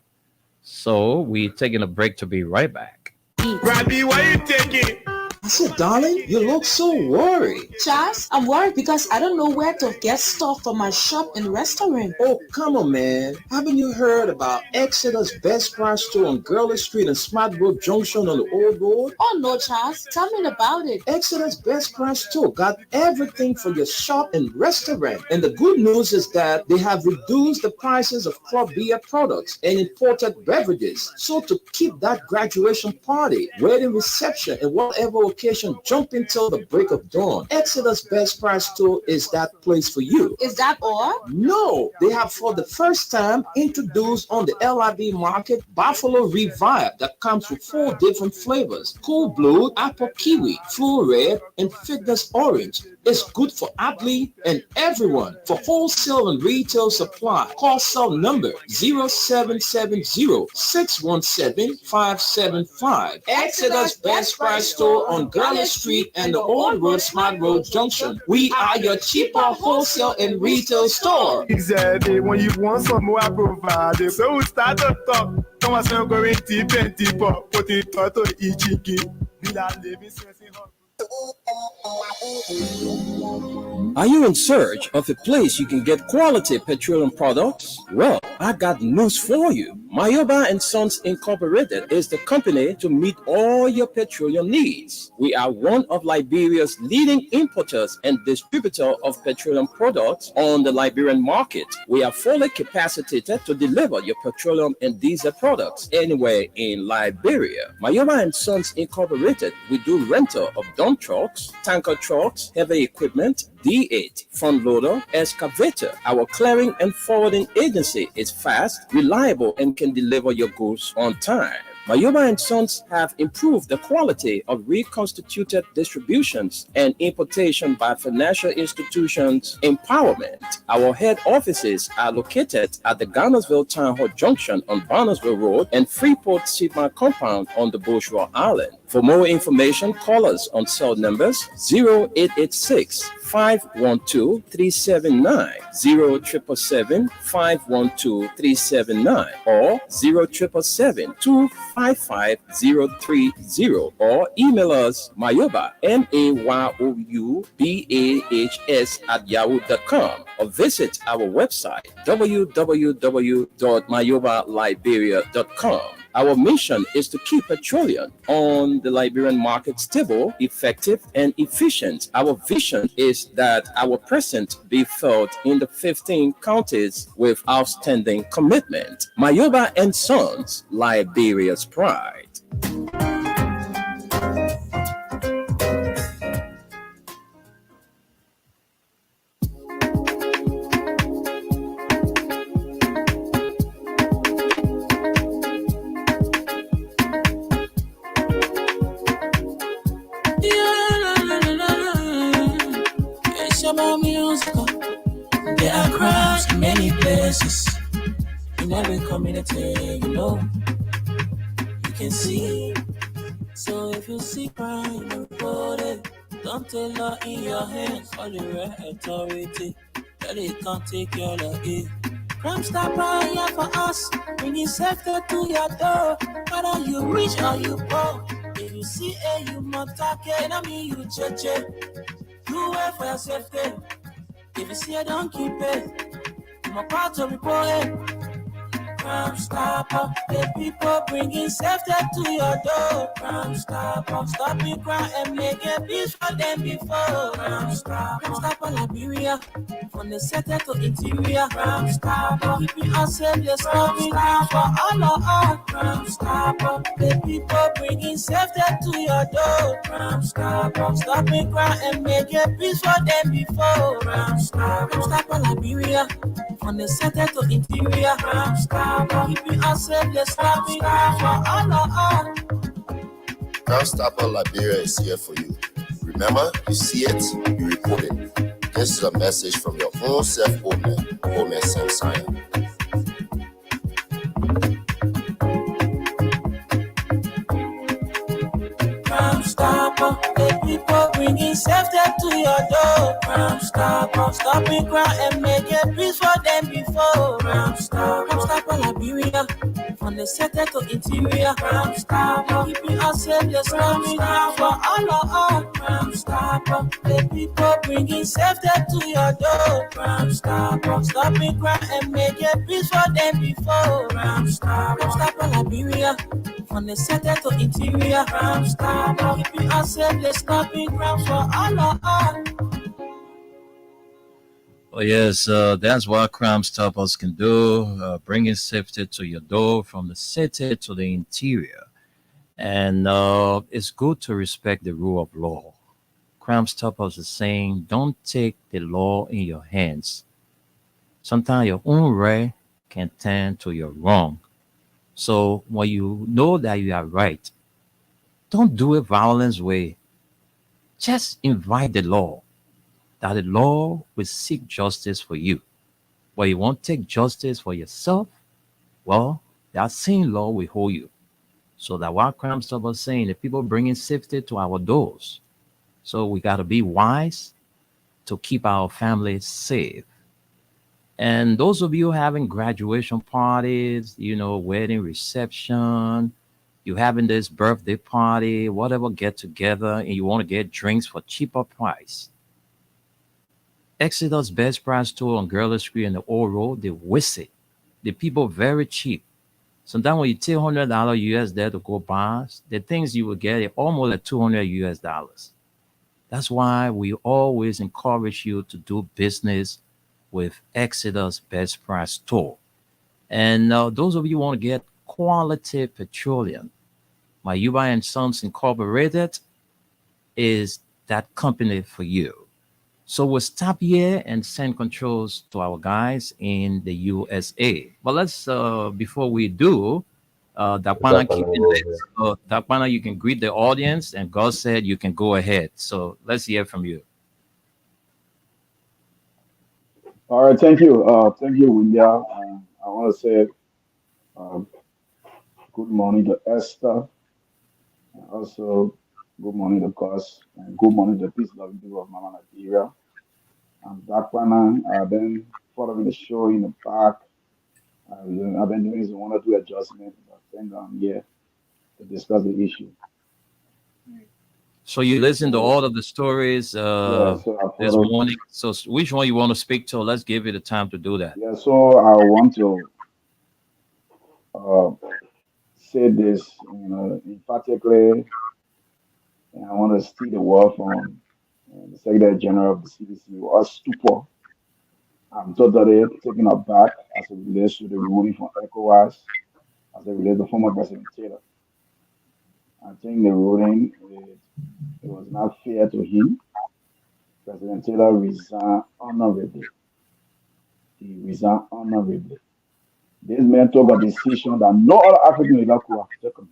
So we're taking a break to be right back. Robbie, why you taking? I said, darling, you look so worried. Charles, I'm worried because I don't know where to get stuff for my shop and restaurant. Oh, come on, man. Haven't you heard about Exeter's Best Price store on Gurley Street and Smart Road Junction on the Old Road? Oh, no, Charles. Tell me about it. Exeter's Best Price store got everything for your shop and restaurant. And the good news is that they have reduced the prices of crop beer products and imported beverages. So to keep that graduation party, wedding reception, and whatever vacation jumping till the break of dawn. Exodus Best Price Store is that place for you. Is that all? No, they have for the first time introduced on the LIB market Buffalo Revive that comes with 4 different flavors: Cool Blue, Apple Kiwi, Full Red, and Fitness Orange. It's good for athlete and everyone. For wholesale and retail supply, call cell number 0770-617-575. Exodus Best Price Store on Garland Street and the Old Road Smart Road Junction. We are your cheaper wholesale and retail store. Exactly. When you want some more, I provide it. So we start to talk. Come on, so going deep and deeper. Put it to Ichiki. We are living sense in her. Are you in search of a place you can get quality petroleum products? Well, I got news for you. Mayoba and Sons Incorporated is the company to meet all your petroleum needs. We are one of Liberia's leading importers and distributor of petroleum products on the Liberian market. We are fully capacitated to deliver your petroleum and diesel products anywhere in Liberia. Mayoba and Sons Incorporated, we do rental of dump trucks, tanker trucks, heavy equipment, D8, front loader, excavator. Our clearing and forwarding agency is fast, reliable, and can deliver your goods on time. Mayoba and Sons have improved the quality of reconstituted distributions and importation by financial institutions empowerment. Our head offices are located at the Garnersville Town Hall Junction on Barnesville Road and Freeport Sigma Compound on the Bourgeois Island. For more information, call us on cell numbers 0886 512 379, 0777 512 379, or 0777 255 030, or email us Mayoba, MAYOUBAHS @yahoo.com, or visit our website www.mayobaliberia.com. Our mission is to keep petroleum on the Liberian market stable, effective, and efficient. Our vision is that our presence be felt in the 15 counties with outstanding commitment. Mayoba and Sons, Liberia's pride. There are crowds in many places, in every community, you can see. So if you see crime, report it. Don't take law in your hands, all the right authority, that it can't take your of it. Crime Stopper here for us, bringing safety to your door, whether you rich or you poor. If you see a you must take it, I mean you check. You wait for your safety. If you see I don't keep it, I'm a part of report it. Crime Stopper, the people bringing safety to your door. Crime Stopper, stopping crime and making peace for them before. Crime Stopper Liberia, from the center to interior. Crime Stopper, keeping us safe, they're stopping crime for all of us. Crime Stopper, the people bringing safety to your door. Crime Stopper, stopping crime and making peace for them before. Crime Stopper Liberia, from the center to interior. Crime Stopper, keeping us safe, they're stopping crime for all of us. Crime Stopper Liberia is here for you. Remember, you see it, you report it. This is a message from your own self, Omen Samsaya. Crime Stopper, the people bringing safety to your door. Crime Stopper, stopping crime and making peace for them before. Crime Stopper Liberia, from the center to interior. Crime Stopper, keeping us safe, they're stopping crime for all of us. Crime Stopper, the people bringing safety to your door. Crime Stopper, stopping crime and making peace for them before. Crime Stopper Liberia, from the center to interior. Crime Stopper, keeping us safe, they're stopping crime for all of us. Oh, yes, that's what Crime Stoppers can do, bringing safety to your door from the city to the interior. And it's good to respect the rule of law. Crime Stoppers is saying, don't take the law in your hands. Sometimes your own right can turn to your wrong. So when you know that you are right, don't do it violence way. Just invite the law, that the law will seek justice for you. But you won't take justice for yourself, well, that same law will hold you. So that what Crime Stoppers saying, the people bringing safety to our doors. So we got to be wise to keep our families safe. And those of you having graduation parties, wedding reception, you having this birthday party, whatever, get together, and you want to get drinks for cheaper price. Exodus Best Price Store on Girl Street and the Old Road, they visit. The people very cheap. Sometimes when you take $100 US there to go buy, the things you will get are almost like $200 US. That's why we always encourage you to do business with Exodus Best Price Store. And those of you who want to get quality petroleum, my Yuba and Sons Incorporated is that company for you. So we'll stop here and send controls to our guys in the USA. But let's, before we do, Dakwana, keep it lit. Dakwana, you can greet the audience, and God said you can go ahead. So let's hear from you. All right, thank you. Thank you, William. I want to say good morning to Esther, and also good morning to Gus, and good morning to the peace loving people of Mama Nigeria. I'm Dakwana. I've been following the show in the back. I've been doing some 1 or 2 adjustments. I think I'm here to discuss the issue. So you listen to all of the stories this morning. So which one you want to speak to? Let's give you the time to do that. Yeah, so I want to say this, in particular, and I want to steal the word from the Secretary General of the CDC, was stupor. I'm totally taken aback as it relates to the ruling from ECOWAS, as it relates to former President Taylor. I think the ruling, it was not fair to him. President Taylor resigned honorably. He resigned honorably. This man took a decision that no other African leader could have taken.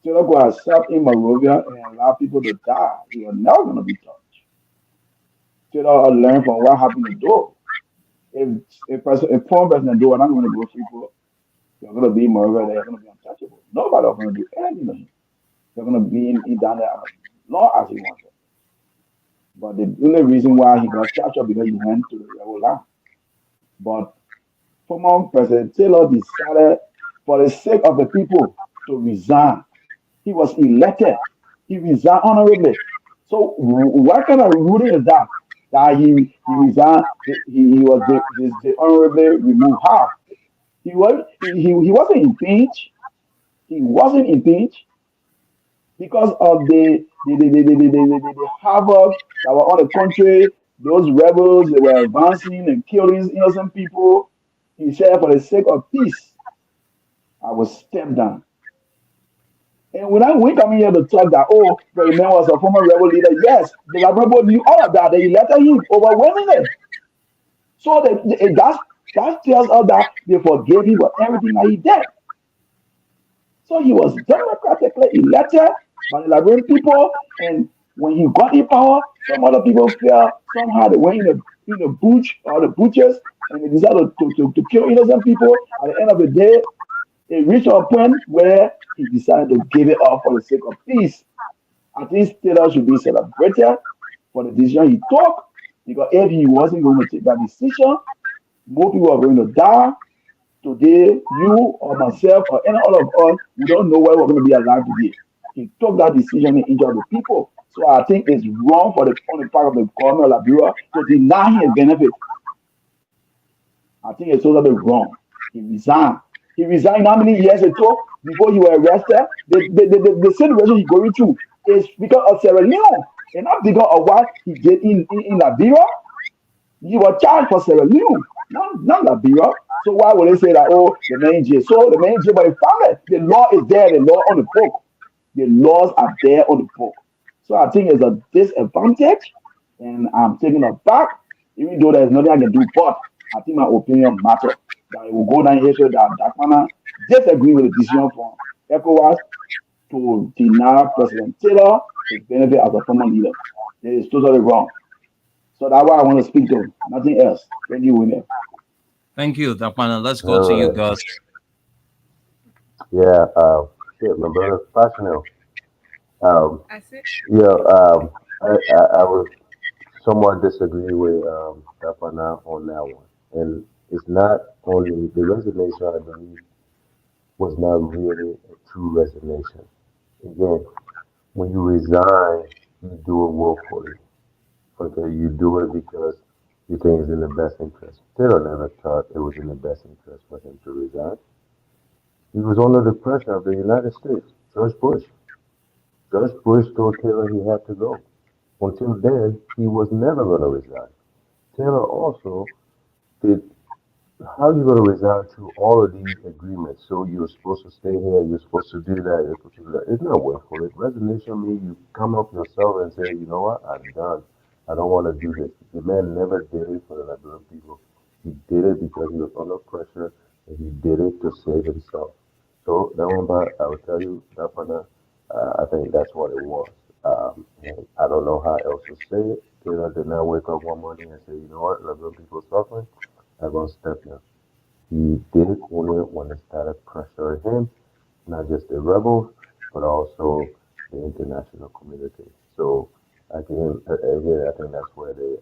Taylor could have sat in Monrovia and allowed people to die. He was never going to be touched. Taylor learned from what happened to Doe. If former President Doe was not going to go free, they're going to be in Monrovia, they're going to be untouchable. Nobody is going to do anything to him. They're going to be down there as long as he wants it. But the only reason why he got captured because he went to the rebel land. But former President Taylor decided, for the sake of the people, to resign. He was elected. He resigned honorably. So what kind of ruling is that? That he resigned, he was the honorably removed. How? He wasn't impeached. He wasn't impeached because of the havoc that were on the country. Those rebels, they were advancing and killing innocent people. He said, for the sake of peace, I will step down. And when we come here to talk that, the man was a former rebel leader, yes, the rebel knew all of that. They elected him overwhelmingly. So that tells us that they forgave him for everything that he did. So he was democratically elected by the Liberian people, and when he got in power, some other people felt somehow they went in the bush or the butchers, and they decided to kill innocent people. At the end of the day, it reached a point where he decided to give it up for the sake of peace. I think Taylor should be celebrated for the decision he took, because if he wasn't going to take that decision, more people are going to die. Today, you or myself or any other of us, we don't know where we're going to be alive today. He took that decision and injured the people. So I think it's wrong on the part of the government of Liberia to deny his benefit. I think it's totally wrong. He resigned. He resigned how many years it took before he was arrested? The situation he's going through is because of Sierra Leone and not because of what he did in Liberia. He was charged for Sierra Leone, not Liberia. So why would they say that, oh, the man in jail? So the man in jail, but he found it. The law is there, the law on the book. The laws are there on the book. So I think it's a disadvantage, and I'm taking it back, even though there's nothing I can do. But I think my opinion matters. That it will go down here so that Dakwana disagree with the decision from ECOWAS to deny President Taylor his benefit as a former leader. It is totally wrong. So that's why I want to speak to him. Nothing else. Thank you, William. Thank you, Dakwana. Let's go to you, Gus. Yeah, my brother, Passional. I see. I would somewhat disagree with Dakwana on that one. And it's not only the resignation, I believe, was not really a true resignation. Again, when you resign, you do it willfully. Okay, you do it because you think it's in the best interest. Taylor never thought it was in the best interest for him to resign. He was under the pressure of the United States, George Bush. George Bush told Taylor he had to go. Until then, he was never going to resign. Taylor also did. How are you going to resign to all of these agreements? So you're supposed to stay here, you're supposed to do that, you're supposed to do that. It's not willful. Resignation means you come up yourself and say, you know what, I'm done. I don't want to do this. The man never did it for the Liberian people. He did it because he was under pressure, and he did it to save himself. So that one part, I will tell you, that one, I think that's what it was. And I don't know how else to say it. Taylor did not wake up one morning and say, you know what, Liberian people suffering. I'm going to step in. He did it only when it started pressuring him, not just the rebels, but also the international community. So again, I think that's where the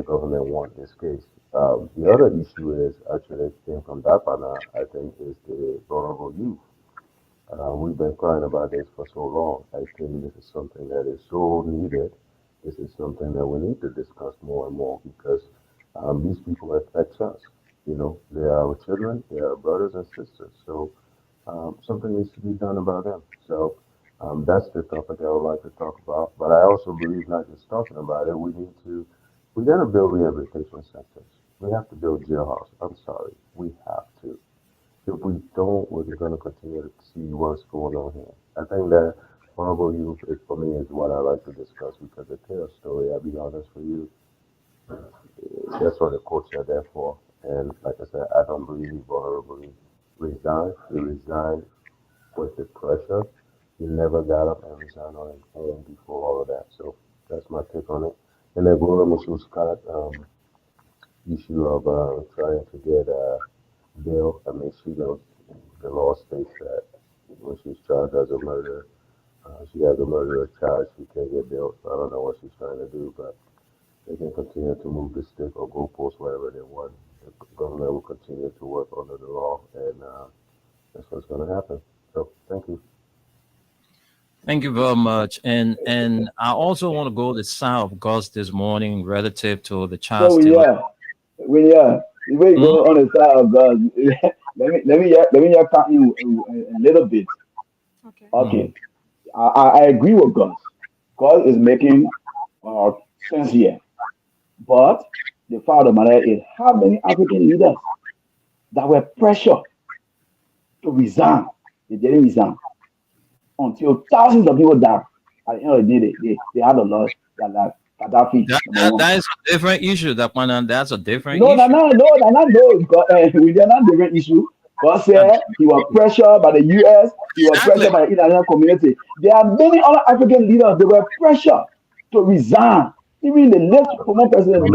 government won this case. The other issue is actually came from Dapana, I think, is the vulnerable youth. We've been crying about this for so long. I think this is something that is so needed. This is something that we need to discuss more and more because these people affect us. You know, they are our children, they are our brothers and sisters. So something needs to be done about them. So that's the topic I would like to talk about. But I also believe not just talking about it, we got to build rehabilitation centers. We have to build jailhouse. I'm sorry, we have to. If we don't, we're going to continue to see what's going on here. I think that vulnerable youth, for me, is what I like to discuss because the Taylor story, I'll be honest with you, that's what the courts are there for. And like I said, I don't believe he vulnerably resigned. He resigned with the pressure. He never got up and resigned on his own before all of that. So that's my take on it. And then going on with Scott, issue of trying to get bail. I mean, she knows the law states that when she's charged as a murder, she has a murder charge, she can't get bail. So I don't know what she's trying to do, but they can continue to move the stick or goalpost wherever they want. The government will continue to work under the law, and that's what's going to happen. So thank you. Thank you very much. And I also want to go to the side of Gus this morning relative to the child So stealing. yeah, we go on the side of God. let me just count you a little bit. Okay. I agree with God. God is making sense here. But the fact of the matter is, how many African leaders that were pressured to resign, they didn't resign until thousands of people died. At the end of the day, they had a loss that Gaddafi. That is a different issue. That's a different No, issue. no, we are not different issue. God said he was pressured by the US, he was pressured by the international community. There are many other African leaders that were pressured to resign. Even the late former president, he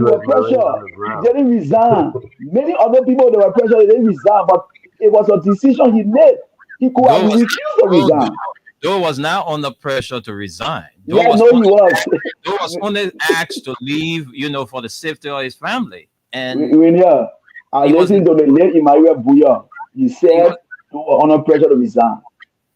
was pressured. He didn't resign. Many other people that were pressured, they didn't resign, but it was a decision he made. He could have refused to resign. Doe was not under pressure to resign. He was. Doe was only asked to leave, for the safety of his family. And I listened to the late Emmanuel Bouya. He said Doe was under pressure to resign.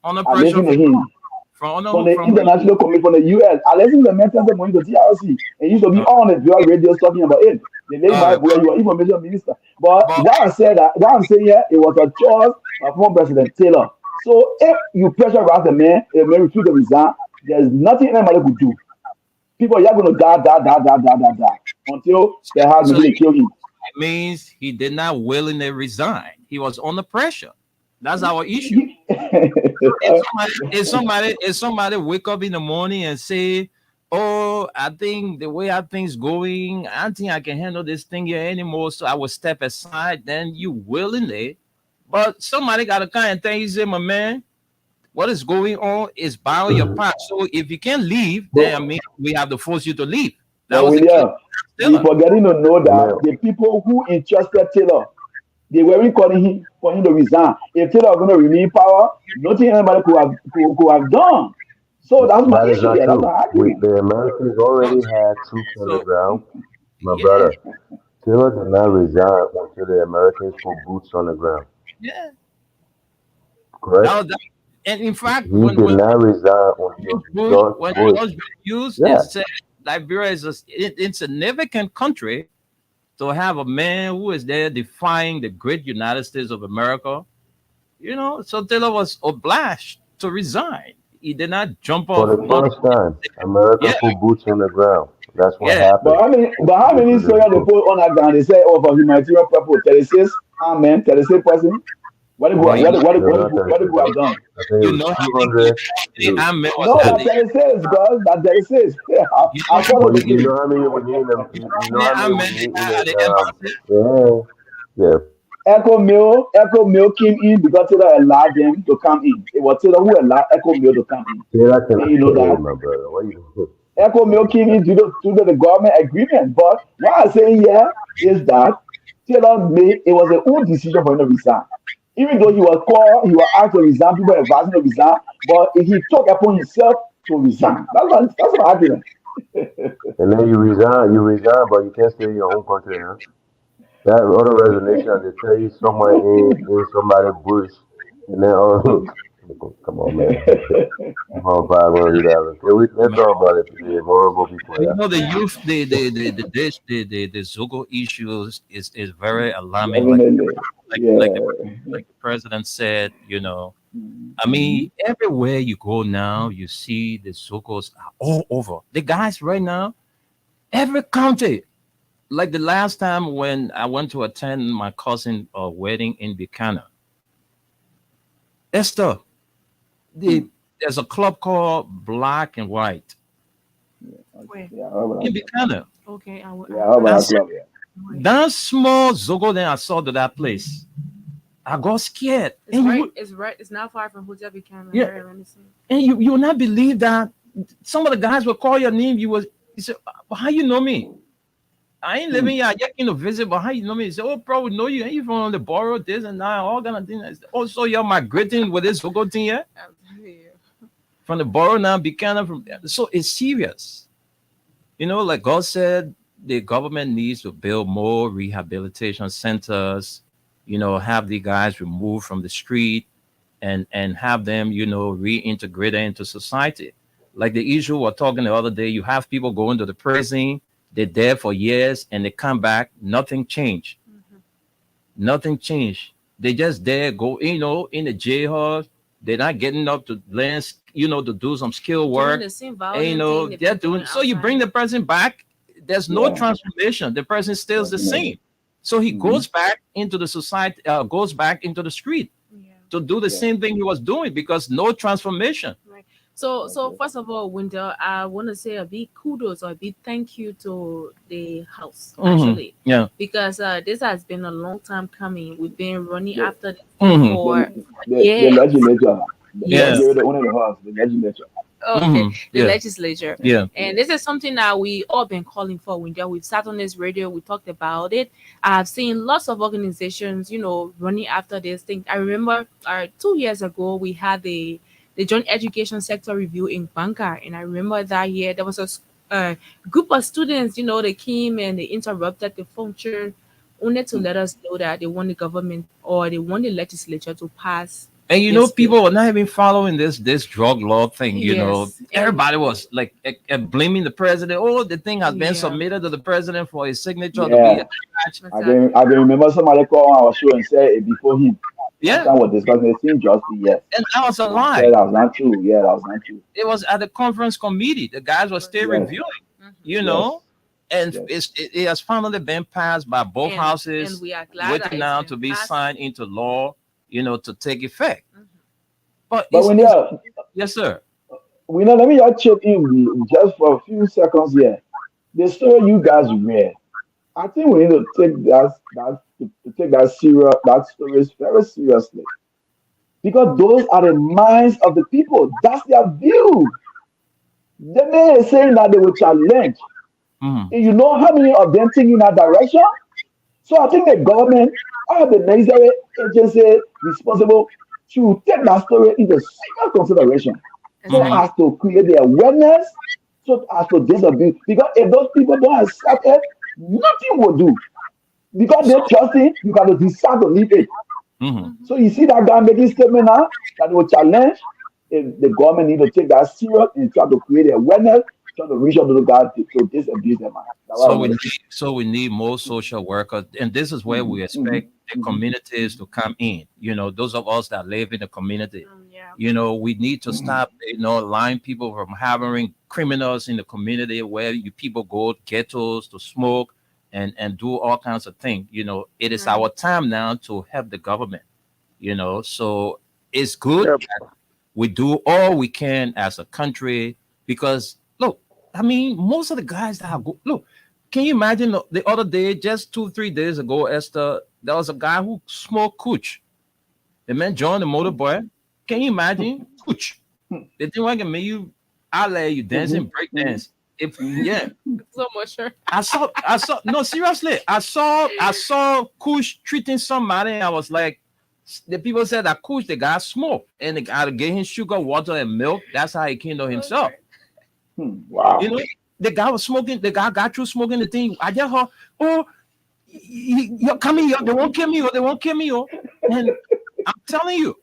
Under I pressure listened to him. From the international committee, from the US. I listened to the mental money to TRC. And used to be on the drug radio talking about it. The late Emmanuel Bouya, you were information minister. But what I'm saying here, it was a choice of former President Taylor. So if you pressurize the man refuse to resign, there's nothing anybody could do. People are going to die until they have So maybe they kill him. it means he did not willingly resign. He was under pressure. That's our issue. If somebody wake up in the morning and say, "Oh, I think the way things going, I don't think I can handle this thing here anymore, so I will step aside," then you willingly. But somebody got to kind of tell you, say, "My man, what is going on is buying your part." So if you can't leave, then I mean we have to force you to leave. That was the William, case. we forgetting to know that the people who entrusted Taylor, they weren't calling him for him to resign. If Taylor was going to remain in power, nothing anybody could have done. So that's my That is issue. not That's true. my argument. The Americans already had troops on the So ground. My yeah, brother, Taylor did not resign until the Americans put boots on the ground. yeah. Correct? And in fact, He when did not resign until George when Bush. George used Yeah. it said Liberia is a insignificant country to have a man who is there defying the great United States of America. You know, so Taylor was obliged to resign. He did not jump For off. the first time, America Yeah, put boots on the ground. That's what yeah. happened. But how many soldiers they put on that ground? They say, oh, for humanitarian purpose, 36 amen, 36 person. What did Well, what you did know, what did No, what not did what did 36. we have done? I think it you was know how 200. I mean was No, at that's the 36, girls. That's 36. you I know follow But the you thing. know how many would need them? You know how I many mean would need at the it? embassy. Yeah. Echo Mill came in because Taylor allowed them to come in. It was Taylor who allowed Echo Mill to come in. Taylor can And you know hey, that my brother. What you doing? Echo Mill came in to the government agreement. But what I'm saying here is that Taylor made it was a own decision for him to resign. Even though he was asked to resign, people advised him to resign, but he took upon himself to resign. That's my argument. And then you resign, but you can't stay in your own country, huh? That other resignation, they tell you somewhere in somebody's bush, and then come on, man. Come on, $500. Let's talk about it today. Vulnerable people, You yeah. know the youth, the Zogo issues is very alarming. Definitely. Like Yeah. the president said, you know. I mean, everywhere you go now, you see the Zogos are all over. The guys right now, every county. Like the last time when I went to attend my cousin wedding in Buchanan, Esther, there's a club called Black and White Where? Yeah, how about in that? Buchanan. Okay, I will. Yeah, how about That's that club? Yeah. that small Zogo that I saw to that place. I got scared. It's And right. you, It's right. It's not far from Hotel Buchanan. Yeah. Very reminiscent. and you will not believe that some of the guys will call your name. You said, "Well, how you know me? I ain't living here. I just came to visit, but how you know me?" He said, "Oh, bro, we know you. Ain't you from the borough? This and that, all kind of things." I said, "Oh, so you're migrating with this Zogo thing here from the borough now, Buchanan from." So it's serious. You know, like God said, the government needs to build more rehabilitation centers. You know, have the guys removed from the street and have them, you know, reintegrated into society. Like the issue we're talking the other day, you have people going to the prison, they're there for years and they come back, nothing changed. Nothing changed. They just there go, you know, in the jail. They're not getting up to learn, you know, to do some skill work. Doing the same And, violent you know, thing they've they're been doing doing. So you outside. bring the person back. There's no Yeah. transformation. The person stays the Definitely. same. So he Mhm. goes back into the society, goes back into the street Yeah. to do the Yeah. same thing he was doing because no transformation. So Okay. first of all, Wendell, I want to say a big kudos or a big thank you to the house Mhm. actually, Yeah. because this has been a long time coming. We've been running Yeah. after this Mhm. for The years. legislature. Yeah. They're the owner of the house, the legislature. Okay, Mhm. the Yeah. legislature. Yeah. And this is something that we all been calling for. Wendell, we've sat on this radio, we talked about it. I've seen lots of organizations, you know, running after this thing. I remember 2 years ago we had the joint education sector review in Banca, and I remember that year there was a group of students, you know, they came and they interrupted the function only to let us know that they want the government or they want the legislature to pass. And you know, Yes, people were not even following this drug law thing. You know, Yes, and- everybody was like blaming the president. Oh, the thing has been Yeah. submitted to the president for his signature to Yeah. be attached. I can remember somebody call on our show and say before him. Yeah, That was discussing the same justice, yes. and that was a And I lie. said that was not true. Yeah, that was not true. It was at the conference committee. The guys were still Yes. reviewing. you know, and Yes. it has finally been passed by both And houses, we are glad that waiting it's now been to be passed. signed into law, you know, to take effect. But But when yes, sir. let me just chip in just for a few seconds here. The story you guys read, I think we need to take to take that story very seriously because those are the minds of the people. That's their view. The man is saying that they will challenge. Mhm. And you know how many of them think in that direction? So I think the government or the necessary agency responsible to take that story into serious consideration so Mhm. as to create the awareness, so as to disabuse. Because if those people don't accept it, nothing will do. Because they trust it, you got to decide to leave it. Mhm. So you see that guy making statement now that will challenge if the government need to take that serious and try to create awareness, try to reach out to the guy to disabuse them. That's what I So we want need, to say. more social workers, and this is where we expect the communities to come in. You know, those of us that live in the community. You know, we need to stop, you know, allowing people from having criminals in the community where you people go ghettos to smoke and do all kinds of things. You know, it is our time now to help the government. You know, so it's good that we do all we can as a country because look, I mean, most of the guys that go look. Can you imagine the other day, just 2 3 days ago, Esther, there was a guy who smoked cooch. The man joined the motorboy. Can you imagine? Cooch. They didn't want to make you I let you dancing, break dance. If yeah, So much sure. I saw no seriously. I saw Kush treating somebody. I was like, the people said that Kush, the guy smoked and the guy gave him sugar, water, and milk. That's how he came to himself. Wow. You know, the guy was smoking, the guy got through smoking the thing. I just heard, oh, you're coming here, they won't kill me, or they won't kill me, or and I'm telling you.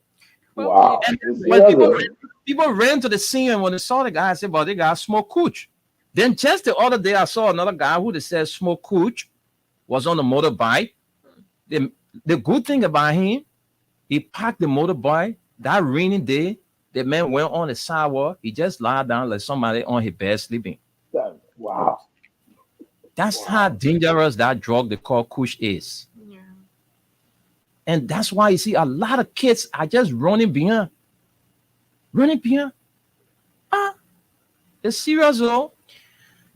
Wow. And It's when serious. people ran to the scene and when they saw the guy, I said, well, the guy smoked cooch. Then just the other day, I saw another guy who they said smoked cooch, was on the motorbike. The good thing about him, he parked the motorbike that rainy day. The man went on the sidewalk. He just lied down like somebody on his bed sleeping. Wow. That's how dangerous that drug they call kush is. Yeah. And that's why you see a lot of kids are just running behind. Running behind. It's serious though.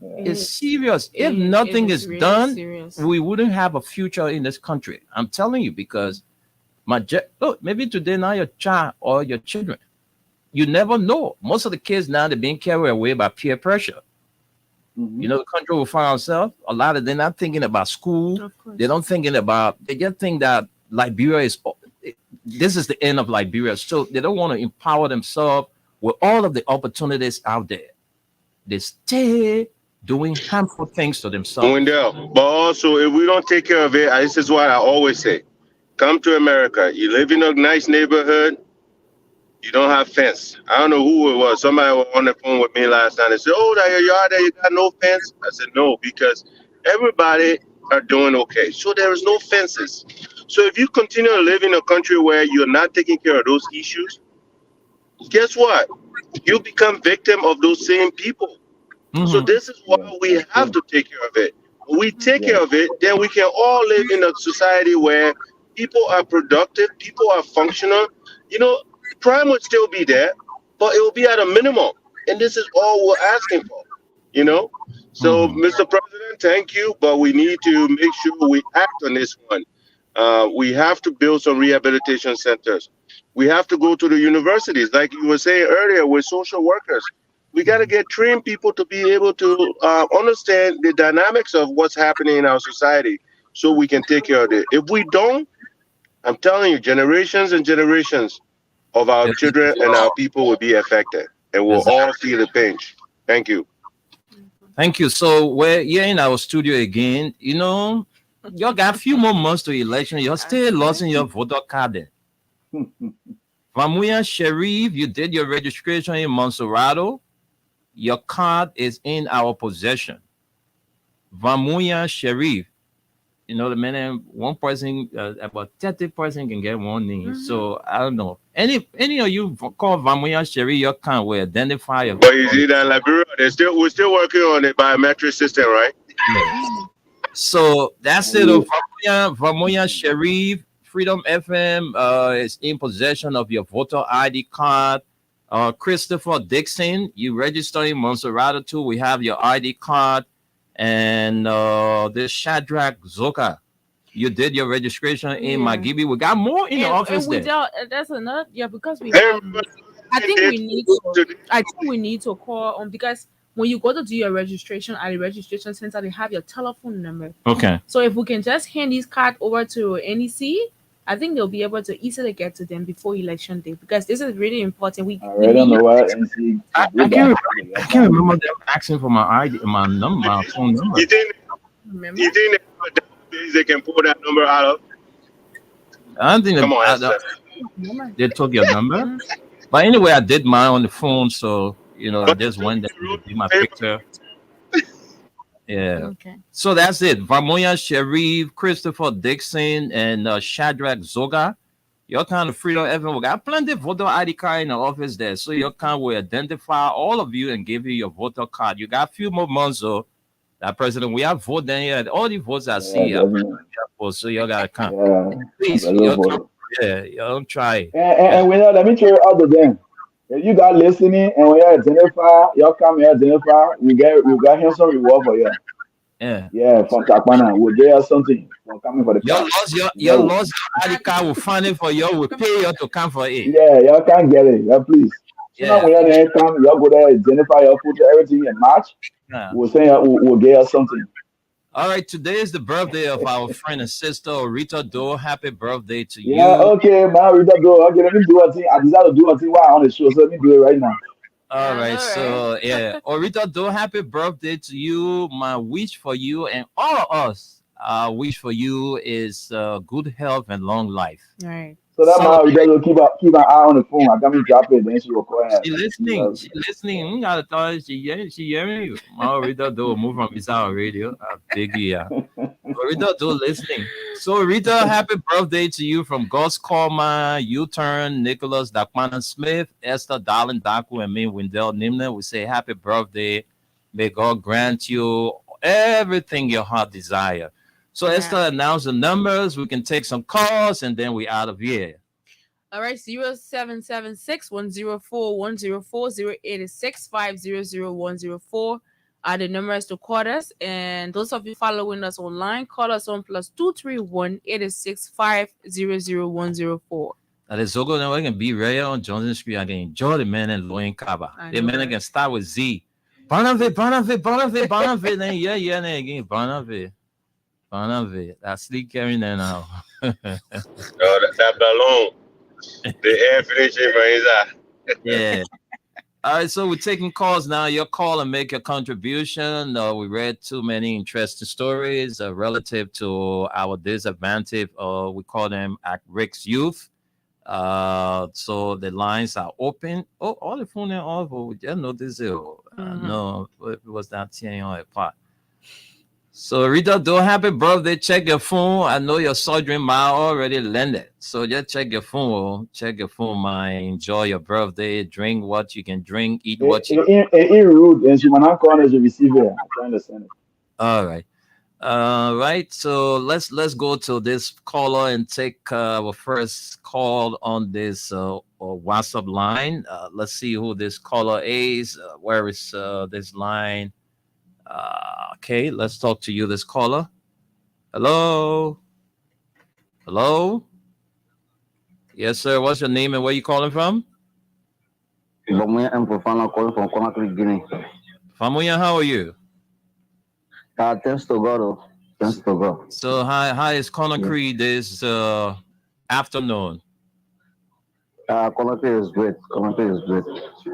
It's serious. If nothing is really done, serious. we wouldn't have a future in this country. I'm telling you because look, maybe today now your child or your children, you never know. Most of the kids now they're being carried away by peer pressure. You know, the country will find ourselves. A lot of them not thinking about school. They don't thinking about. They just think that Liberia is. This is the end of Liberia. So they don't want to empower themselves with all of the opportunities out there. They stay doing harmful things to themselves. Wendell, but also if we don't take care of it, this is what I always say. Come to America. You live in a nice neighborhood. You don't have fence. I don't know who it was. Somebody was on the phone with me last night and said, oh, that your yard there, you got no fence? I said, no, because everybody are doing okay. So there is no fences. So if you continue to live in a country where you're not taking care of those issues, guess what? You become victim of those same people. So this is why we have to take care of it. When we take care of it, then we can all live in a society where people are productive, people are functional. You know, crime would still be there, but it will be at a minimum. And this is all we're asking for, you know? So, Mr. President, thank you, but we need to make sure we act on this one. We have to build some rehabilitation centers. We have to go to the universities, like you were saying earlier, with social workers. We got to get trained people to be able to understand the dynamics of what's happening in our society so we can take care of it. If we don't, I'm telling you, generations and generations of our children and our people will be affected and we'll all feel the pinch. Thank you. Thank you. So we're here in our studio again. You know, you got a few more months to election. You're still losing your voter card there. Vamuya Sharif, you did your registration in Monserrato. Your card is in our possession. Vamuya Sharif, You know, the minute one person, about 30% can get one name. So I don't know. Any of you call Vamoya Sherry, you can we identify your. But you see that Liberia, we're still working on the biometric system, right? So that's it. Vamoya Sherif, Freedom FM is in possession of your voter ID card. Christopher Dixon, you registered in Monserrato too. We have your ID card. And this Shadrach Zoka, you did your registration in Magibi. We got more in the office there. That's another, because we have. I think we need to call on, because when you go to do your registration at the registration center, they have your telephone number. Okay. So if we can just hand these cards over to NEC, I think they'll be able to easily get to them before election day, because this is really important. I don't know why NEC. I can't remember them asking for my ID, my number, my phone number. You think they can pull that number out of? I don't think they took your number. But anyway, I did mine on the phone, so I just went there to do my picture. Yeah. Okay. So that's it. Vamoya Sherif, Christopher Dixon, and Shadrach Zoga. Your kind of Freedom FM. We got plenty of voter ID card in the office there. So your kind will identify all of you and give you your voter card. You got a few more months, though. That president, we have vote then here. All the votes I see here. So you gotta come. Please, y'all don't try. And let me tell you all of them. If you got listening and when you identify, you come here identify, we got him some reward for you. Yeah, from Takwana. We'll get us something for coming for the your lost ID card will find it for you, we'll pay you to come for it. Yeah, y'all can't get it. Yeah, please. So now when you come, y'all go there, identify your food, everything in March. We'll say we'll get us something. All right, today is the birthday of our friend and sister Rita Doe. Happy birthday to you. Yeah, okay, man, Rita Doe. Okay, let me do a thing. I decided to do a thing while on the show, so let me do it right now. All right, so Rita Doe, happy birthday to you. My wish for you and all of us, wish for you is good health and long life. All right. So that man, Rita Doe, keep an eye on the phone. I got me drop it, then she will call her. She listening. She listening. You gotta tell her she hearing you. My Rita Doe move from Bizarre Radio. Rita Doe listening. So Rita, happy birthday to you from Gus Coleman, U-Turn, Nicholas Dakwana Smith, Esther Darlin Daku, and me, Wendell Nimna. We say happy birthday. May God grant you everything your heart desire. So Esther announced the numbers. We can take some calls and then we out of here. All right, 0776-104-104-086-500-104 are the numbers to call us. And those of you following us online, call us on +231-865-00104. That is so good. Now we can be rare on Johnson Street. I can enjoy the man and Loin Kaba. The man can start with Z. Bonavit. Then again, Bonavit. That's sleep carrying there now. That balloon. The air finishing for inside. Yeah. All right, so we're taking calls now. Your call and make your contribution. We read too many interesting stories relative to our disadvantage. We call them at-risk youth. So the lines are open. Oh, all the phone are off. We just noticed it. No, it was not tearing on apart. So Rita, do happy birthday. Check your phone. I know your sojourn mile already landed. So just check your phone. Check your phone, man. Enjoy your birthday. Drink what you can drink. Eat what you can. Rude, and she might not call as a receiver. I'm trying to send it. All right. Right. So let's go to this caller and take our first call on this WhatsApp line. Let's see who this caller is. Where is this line? Okay, let's talk to you, this caller. Hello? Yes, sir. What's your name and where you calling from? Famuya M. Fofana calling from Conakry, Guinea. Famuya, how are you? Thanks to God. Thanks to God. So, how is Conakry this afternoon? Conakry is great.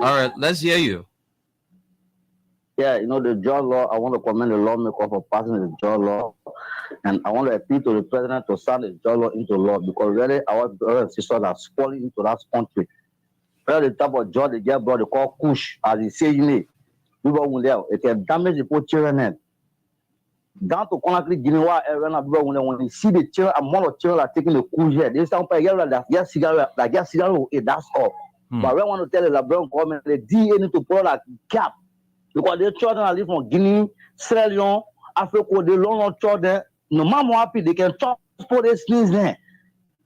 All right, let's hear you. Yeah, the job law, I want to commend the lawmaker for passing the job law. And I want to appeal to the president to sign the job law into law because really our brothers and sisters are spoiling into that country. Really, the type of job they get brought, they call kush, as they say, people will there. It can damage the poor children. down to Conakry, Guinea, when they see the children, amount of children are taking the cool here. They sound like get cigarette, that's all. But I want to tell the Liberian government the DA need to put a cap because the children are living from Guinea, Sierra Leone, Africa, they don't children. No matter how happy they can transport these things there.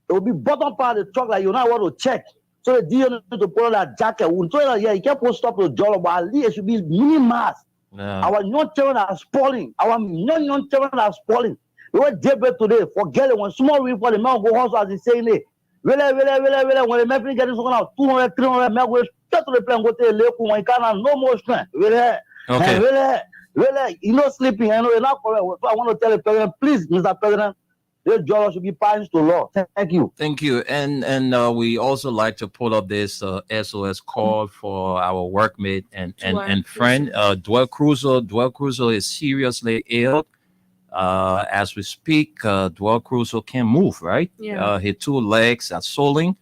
It will be bottom part of the truck like you know what to check. So the DA need to put that jacket. We tell you, you can't stop the job, but at least it should be minimized. Yeah. Our young children are spoiling. Our young children are spoiling. We were jailbird today. Forget it. When small people, the man go home as he's saying it. Really. When the man get this one out, 200, 300 men go straight to the plane, go to the lake. When he can't have no more strength. Really. Okay. Really. You know sleeping. I know you're not correct. So I want to tell the president, please, Mr. President, this job should be passed to law. Thank you. Thank you. And we also like to put up this SOS call for our workmate and friend, Dwell Crusoe. Dwell Crusoe is seriously ill. As we speak, Dwell Crusoe can't move, right? Yeah. His two legs are swelling.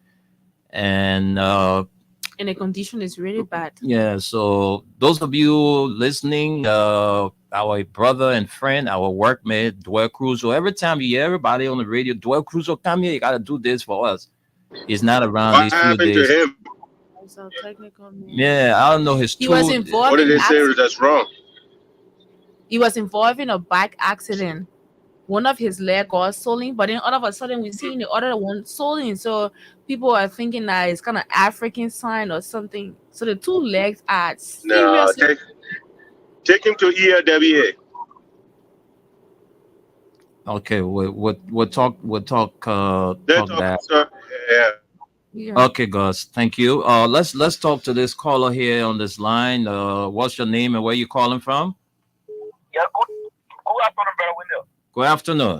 And the condition is really bad. yeah, so those of you listening, our brother and friend, our workmate, Dwell Crusoe, every time you hear everybody on the radio, Dwell Crusoe, come here, you got to do this for us. He's not around What these few happened days. to him? So technical. Yeah, I don't know his He was two. involved What did in they say accident. that's wrong? He was involved in a bike accident. One of his legs was swollen, but then all of a sudden we seen the other one swollen. So people are thinking that it's kind of African sign or something. So the two legs are No, seriously. take him to ELWA. Okay, we'll talk They're talk talking that. to, yeah. Yeah. Okay, guys, thank you. Let's talk to this caller here on this line. What's your name and where you calling from? Yeah, good afternoon, brother Wendell. Good afternoon.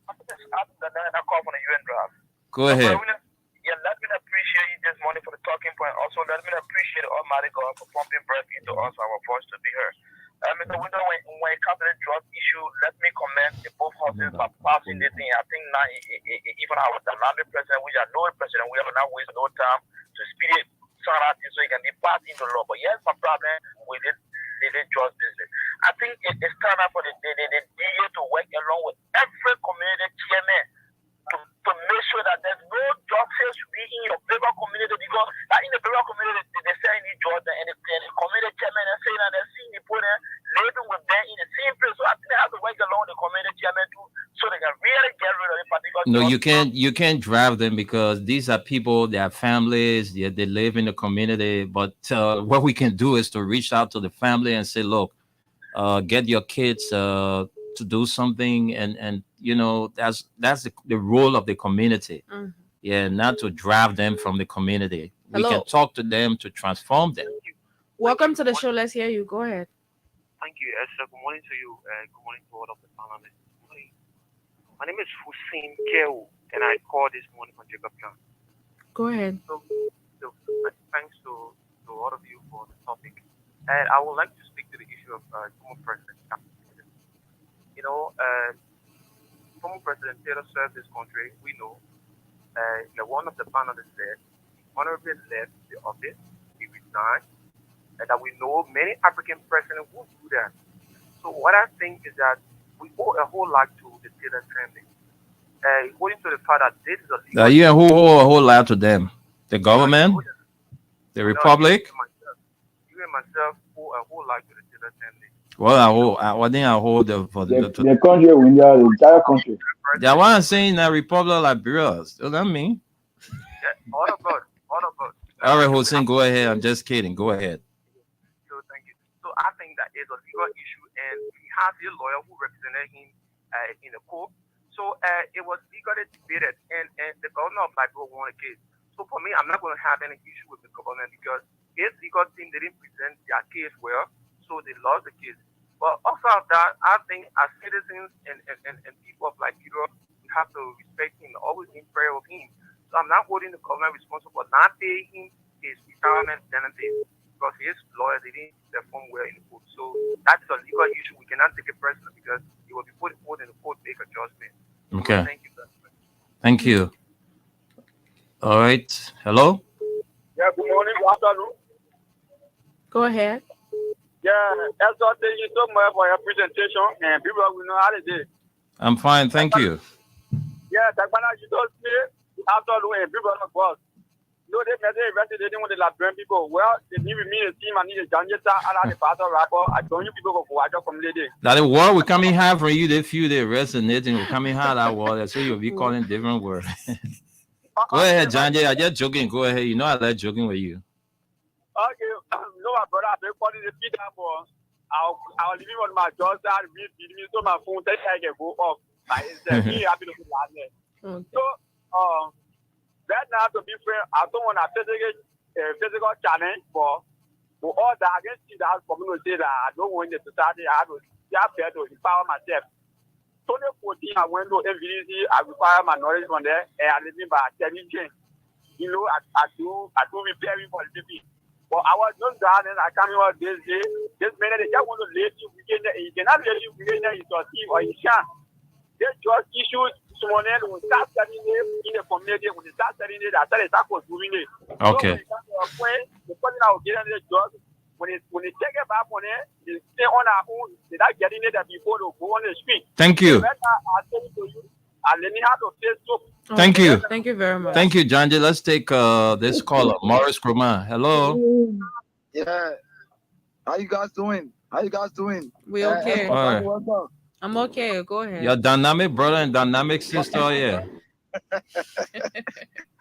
I call from the UN drive. Go ahead. Yeah, let me appreciate you this morning for the talking point. Also, let me appreciate Almighty God for pumping breath into us, our voice to be heard. Mr. Wendell, when it comes to the drug issue, let me commend the both houses for passing this thing. I think now, even our dynamic president, which I know the president, we have not wasted no time to speed it so it can be passed into law. But yes, some problem with it. They drug business. I think it's time for the DA to work along with every community chairman to make sure that there's no drug sales in your paper community because in the paper community they say in Jordan and the community chairman are saying that they're seeing people there living with them in the same place. So I think they have to work along with the community chairman too so they can really get rid of it. No, you can't drive them because these are people, they have families, they live in the community. But what we can do is to reach out to the family and say, look, get your kids to do something, and you know that's the role of the community. Mm-hmm. Yeah, not to drive them from the community. We Hello. can talk to them to transform them. Welcome to the show. Let's hear you. Go ahead. Thank you, Esther. Good morning to you. Good morning to all of the panelists. My name is Hussein Keu, and I called this morning from Jacob Town. Go ahead. So thanks to all of you for the topic. And I would like to speak to the issue of former President. You know, former President Taylor served this country. We know one of the panelists said, honorably left the office, he resigned, and that we know many African presidents would do that. So what I think is that we owe a whole lot to the Taylor family. According to the fact that this is a legal Yeah, who owe a whole lot to them? The government, the republic. You and myself owe a whole lot to the Taylor family. Well, I think I hold the country, the entire country. Yeah, what I'm saying that Republic of Liberia. So that mean. Yeah, all about. All right, Hussein, go ahead. I'm just kidding. Go ahead. So thank you. So I think that it's a legal issue, and he has a lawyer who represented him in the court. So it was legally debated, and the governor of Liberia won the case. So for me, I'm not going to have any issue with the government because his legal team didn't present their case well, so they lost the case. But also of that, I think as citizens and people of Liberia, we have to respect him, always in prayer of him. So I'm not holding the government responsible for not paying him his retirement benefits because his lawyer didn't perform well in the court. So that's a legal issue. We cannot take it personal because it will be put in the court, make a judgment. Okay. So thank you very much. Thank you. All right. Hello? Yeah, good morning, good afternoon. Go ahead. That's all. Thank you so much for your presentation, and people will know how to do it. I'm fine, thank you. Yeah, that's why you don't see after doing people of course. No, they made it investigating with the Liberian people. Well, they need me a team. I need a Janjeta, and the pastor rapper. I join you people go watch from lady. That the word will come in hard for you, they feel they resonating will come in hard that word. So you'll be calling different words. Go ahead, Janje. I just joking. Go ahead. You know I like joking with you. Okay, no, my brother, I've been calling the Peter for. I'll leave on my jaws and read me so my phone that I can go off. I me happy to be last night. So, right now to be fair, I don't want a physical challenge for all that I can see that community that I don't want the society. I have to empower myself. So, the 14 I went to MVDC, I require my knowledge from there, and I live by television. You know, I do repairing for the people. But I was just down and I come here this day. This minute, they just want to let you begin there. You cannot let you begin there in your team or you can't. They just issues someone else will start studying it in the community. When they start studying it, after they start doing it. Okay. So the person that will get in the job, when they take it back on it, they stay on our own. They're not getting it before they go on the street. Thank you. I tell it to you, and let me have to face so. Thank you. Thank you very much. Thank you, Janje. Let's take this caller, Morris Kroma. Hello. Yeah. How you guys doing? We okay. All right. I'm okay. Go ahead. Your dynamic brother and dynamic sister, yeah.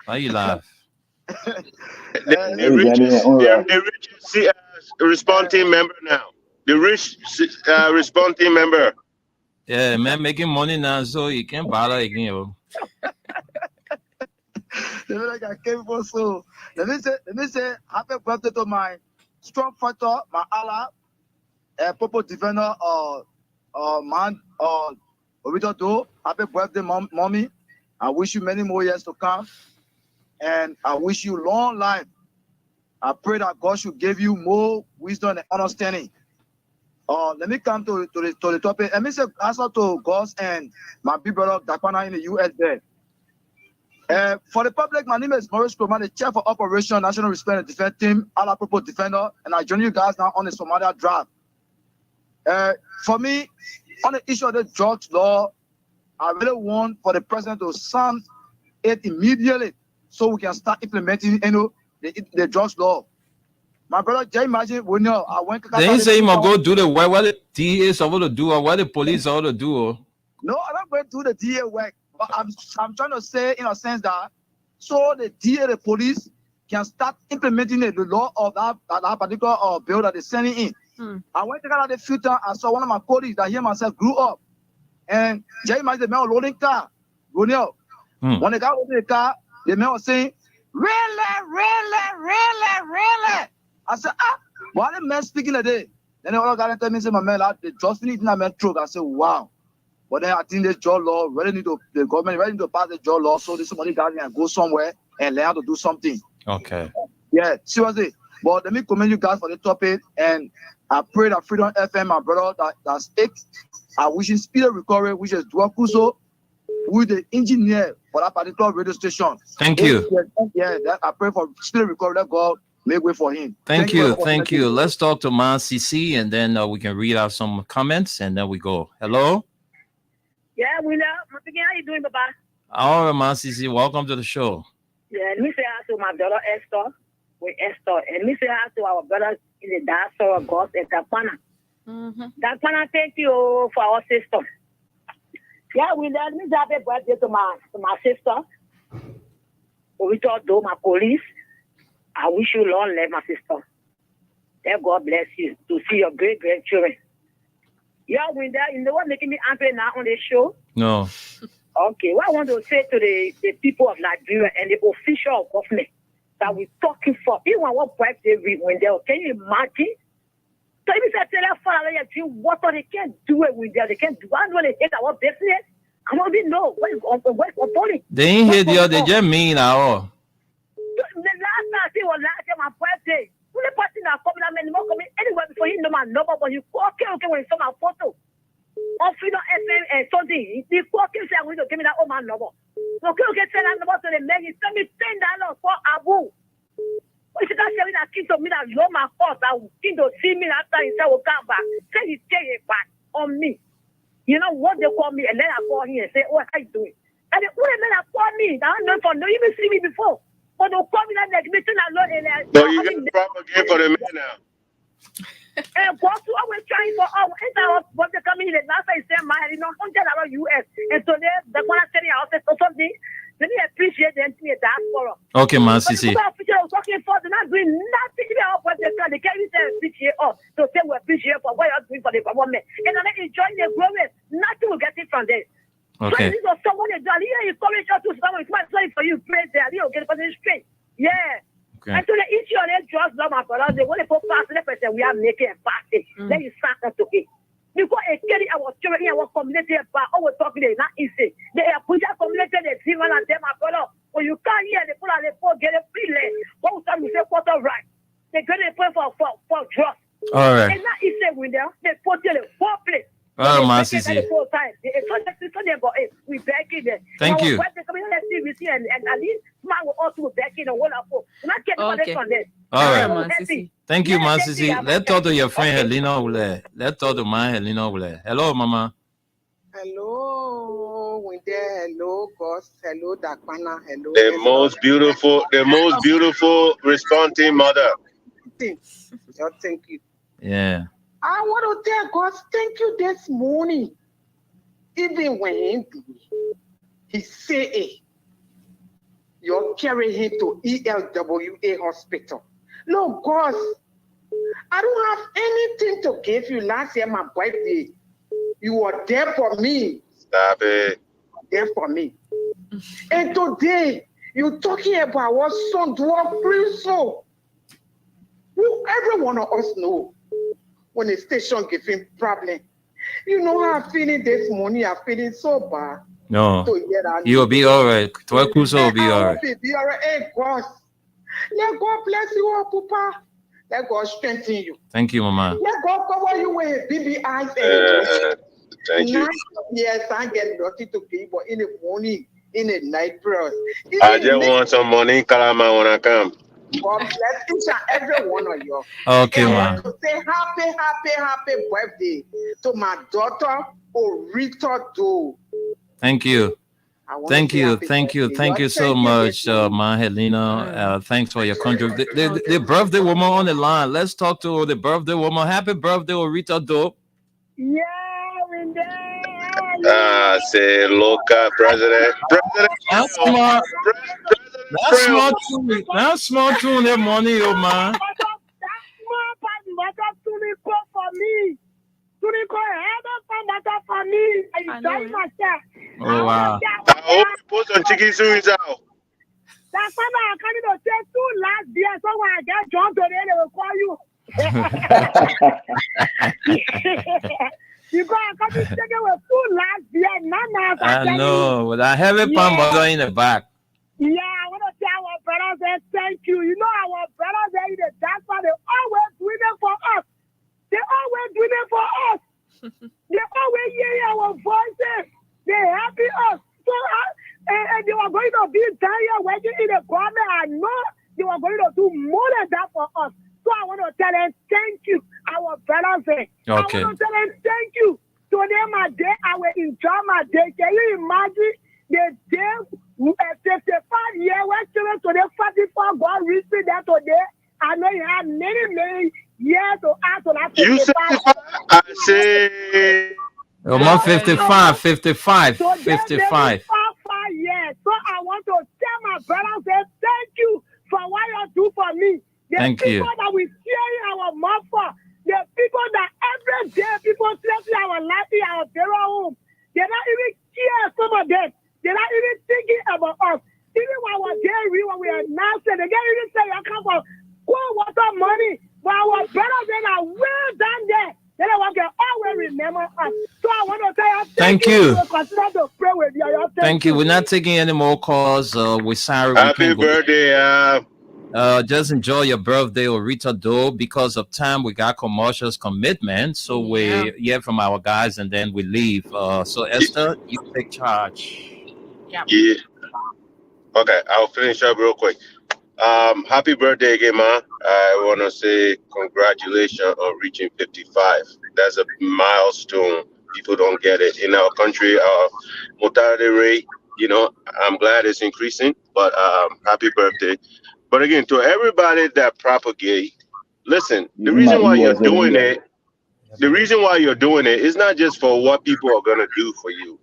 Why you laugh? The rich response team member now. The rich response team member. Yeah, man, making money now, so you can't bother again, yo. Like I came for so. Let me say, happy birthday to my strong fighter, my Allah, Popo defender, man, Obito. Happy birthday, mommy. I wish you many more years to come, and I wish you long life. I pray that God should give you more wisdom and understanding. Let me come to the topic. Let me say answer to Gus and my big brother Dakwana in the US there. For the public, my name is Morris Kroma, the Chair for Operation National Response and Defense Team, Ala Popo Defender, and I join you guys now on the Somalia draft. For me, on the issue of the drugs law, I really want for the president to sign it immediately so we can start implementing the drugs law. My brother, just imagine when I went to They didn't say you must go do the work. What the DA is supposed to do or what the police are to do. No, I'm not going to do the DA work. But I'm trying to say in a sense that so the DA, the police, can start implementing the law of that particular bill that they're sending in. I went to Canada a few times. I saw one of my colleagues that he myself grew up. And just imagine the man loading car. When the guy loading the car, the man was saying, really? I said, why the man speaking today? Then the other guy tell me, say, my man, they just finished that man truck. I said, wow. But then I think this job law the government really need to pass the job law so that somebody can go somewhere and learn how to do something. Okay. Yeah, seriously. But let me commend you guys for the topic, and I pray that Freedom FM, my brother, that speaks. I wish you speedy recovery, which is Dwakuso, who is the engineer for that particular radio station. Thank you. Yeah, I pray for speedy recovery. Let God make way for him. Thank you. Let's talk to Man CC, and then we can read out some comments, and then we go. Hello. Yeah, we know. How you doing, Baba? All right, Man CC, welcome to the show. Yeah, let me say hi to my daughter Esther. And let me say hi to our brothers in the diaspora, God and Dakwana. Dakwana, thank you for our sister. Yeah, we let me have a birthday to my sister. We talk to my police. I wish you long life, my sister. That God bless you to see your great grandchildren. Yeah, when that, you know what making me angry now on the show? No. Okay, what I want to say to the people of Nigeria and the official government that we're talking for, even what bribe they read when they can you imagine? So if you say that for they drink water, they can't do it with them. They can't do it when they hate our business. I don't even know what is on. They ain't here, they just mean now. The last time I see was last year my birthday. Who the person that come that man not coming anywhere before you know my number, but you okay when you saw my photo. On Freedom FM and something. The okay say I'm going to give me that my number. Okay, send that number to the man. He send me $10 for Abu. When she can't tell me that king to me that you're my horse, that king to see me after he said, "We'll come back." Say he take it back on me. You know what they call me, and then I call him and say, "What are you doing?" And the women that call me, I don't know for no even see me before. But they'll call me that next meeting alone and So you got a proper game for the men now. And boss always trying for what they coming in the last I said my $100 US. And so they want to tell you how to something. Let me appreciate the entity diaspora. Okay, man, Sisi. They're not doing nothing about what they can. They can't even appreciate us. So say we appreciate for what you're doing for the government. And then enjoying the growing. Nothing will get it from there. Okay. So someone is doing you encourage us to someone. It's my sorry for you. Praise there. You get for the straight. Yeah. Okay. And so the issue on it just love my brother. They want to put past the person we are making a party. Then you start us to it. Because a carry our children in our community about our talking is not easy. They are pushing community the civil and them my brother. When you can't hear the people and the poor get a free land. What time you say quarter right? They get a point for drugs. All right. It's not easy with them. They put in the four place. Oh, man, Sisi. We back in there. Thank you. All right. Thank you, man, Sisi. Let's talk to your friend Helena Ule. Let's talk to my Helena Ule. Hello, Mama. Hello, Winter. Hello, Ghost. Hello, Dakwana. Hello. The most beautiful responding mother. Thank you. Yeah. I want to tell God, thank you this morning. Even when he say, you're carrying him to ELWA hospital. No, God, I don't have anything to give you. Last year, my birthday, you were there for me. Stop it. There for me. And today, you're talking about what son do I feel so. Every one of us know. When the station gives him problem, you know how I'm feeling this morning. I'm feeling so bad. No, you'll be all right. Twakuso will be all right. Be all right. Hey, God, let God bless you, Papa. Let God strengthen you. Thank you, Mama. Let God cover you with BBI. Thank you. Yes, I get nothing to give, but in the morning, in the night prayers. I just want some money in Kalama when I come. God bless each and every one of you. Okay, and man. I want to say happy birthday to my daughter, Orita Do. Thank you. Thank you so much, Ma Helena. Thanks for your contribution. The birthday woman on the line. Let's talk to the birthday woman. Happy birthday, Orita Do. Yeah, we're there. Say local president. That's smart. That's smart tune that money, yo, man. That's for me. For me. I enjoy myself. Oh, wow. I hope you post on Chiki Sui's out. That's why I can't say two last year. So when I get John today, they will call you. Because I can't take it with two last year. I know. But I have a palm bottle in the back. Yeah, I want to tell our brothers and thank you. You know, our brothers in the diaspora, they always doing it for us. They always doing it for us. They always hear our voices. They happy us. So, and they were going to be there working in the government. I know they were going to do more than that for us. So I want to tell them thank you, our brothers. Okay. I want to tell them thank you. Today, my day, I will enjoy my day. Can you imagine the day? 55 years, we're children today, 44, God reached me there today. I know you have many years to ask on that. You 65? I say. Oh, my 55. So 55 years. So I want to tell my brothers, thank you for what you do for me. The Thank people you. that we sharing our mouth for, the people that every day people stressing our life in our very home, they don't even care, some of them. They're not even thinking about us. Even when we're there, when we are announcing, they can't even say, I come for cool water money. But our brothers are well done there. Then I want to always remember us. So I want to say, Thank you. Continue to pray with you. Thank you. We're not taking any more calls. We're sorry. Happy birthday. Just enjoy your birthday, Orita Do. Because of time, we got commercials commitment. So we hear from our guys and then we leave. So Esther, you take charge. Yeah. Okay, I'll finish up real quick. Happy birthday again, ma. I want to say congratulations on reaching 55. That's a milestone. People don't get it. In our country, our mortality rate, I'm glad it's increasing, but happy birthday. But again, to everybody that propagate, listen, the reason why you're doing it, is not just for what people are going to do for you.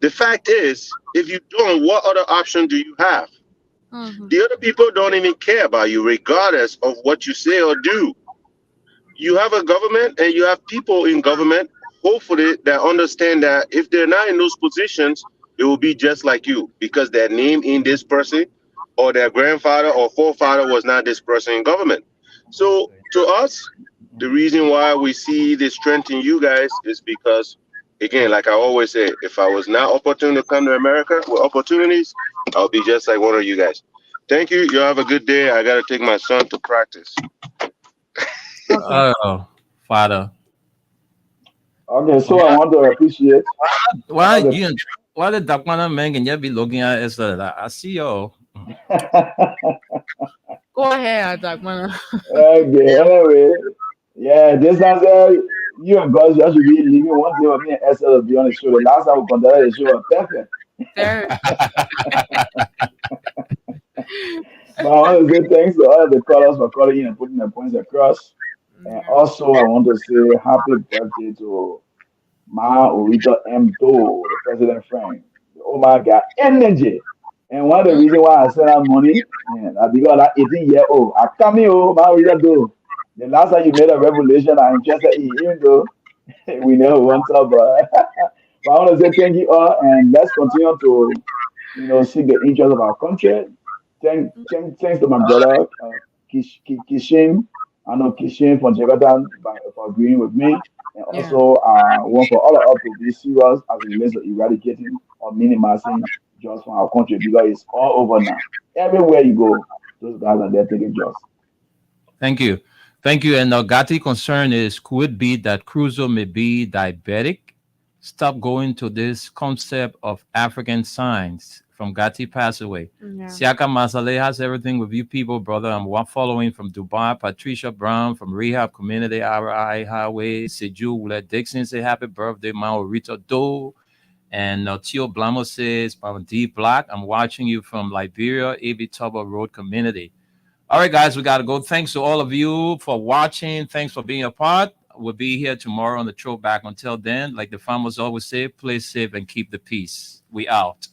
The fact is, if you don't, what other option do you have? The other people don't even care about you, regardless of what you say or do. You have a government and you have people in government, hopefully, that understand that if they're not in those positions, it will be just like you because their name in this person or their grandfather or forefather was not this person in government. So to us, the reason why we see the strength in you guys is because, again, like I always say, if I was not opportune to come to America with opportunities, I'll be just like one of you guys. Thank you. You have a good day. I got to take my son to practice. Oh, Father. Okay, so I want to appreciate. Why the Dakwana man can you be looking at as I see you. Go ahead, Dagmana. Okay, anyway. Yeah, this answer, you and God just should be leaving one day with me and Esther will be on the show. The last time we conducted the show was perfect. But I want to say thanks to all the callers for calling in and putting their points across. And also, I want to say happy birthday to Ma Orito M. Do, the president friend. Oh my God, energy. And one of the reasons why I send out money, because that 18-year-old, I come here, Ma Orito Do. The last time you made a revelation, I'm interested in, even though we never want to, but I want to say thank you all, and let's continue to, seek the interest of our country. Thanks to my brother, Kishin. I know Kishin from Jakarta for agreeing with me, and also want for all of us to be serious as it relates to eradicating or minimizing jobs from our country because it's all over now. Everywhere you go, those guys are there taking jobs. Thank you. Thank you. And Gatti concern is, could it be that Crusoe may be diabetic? Stop going to this concept of African signs. From Gatti passed away. Yeah. Siaka Masale has everything with you people, brother. I'm following from Dubai. Patricia Brown from Rehab Community, RI Highway. Seju Wule Dixon say happy birthday, Maurito Do. And Tio Blamo says, from D Black, I'm watching you from Liberia, AB Toba Road Community. All right, guys, we got to go. Thanks to all of you for watching. Thanks for being a part. We'll be here tomorrow on the throwback. Until then, like the farmers always say, play safe and keep the peace. We out.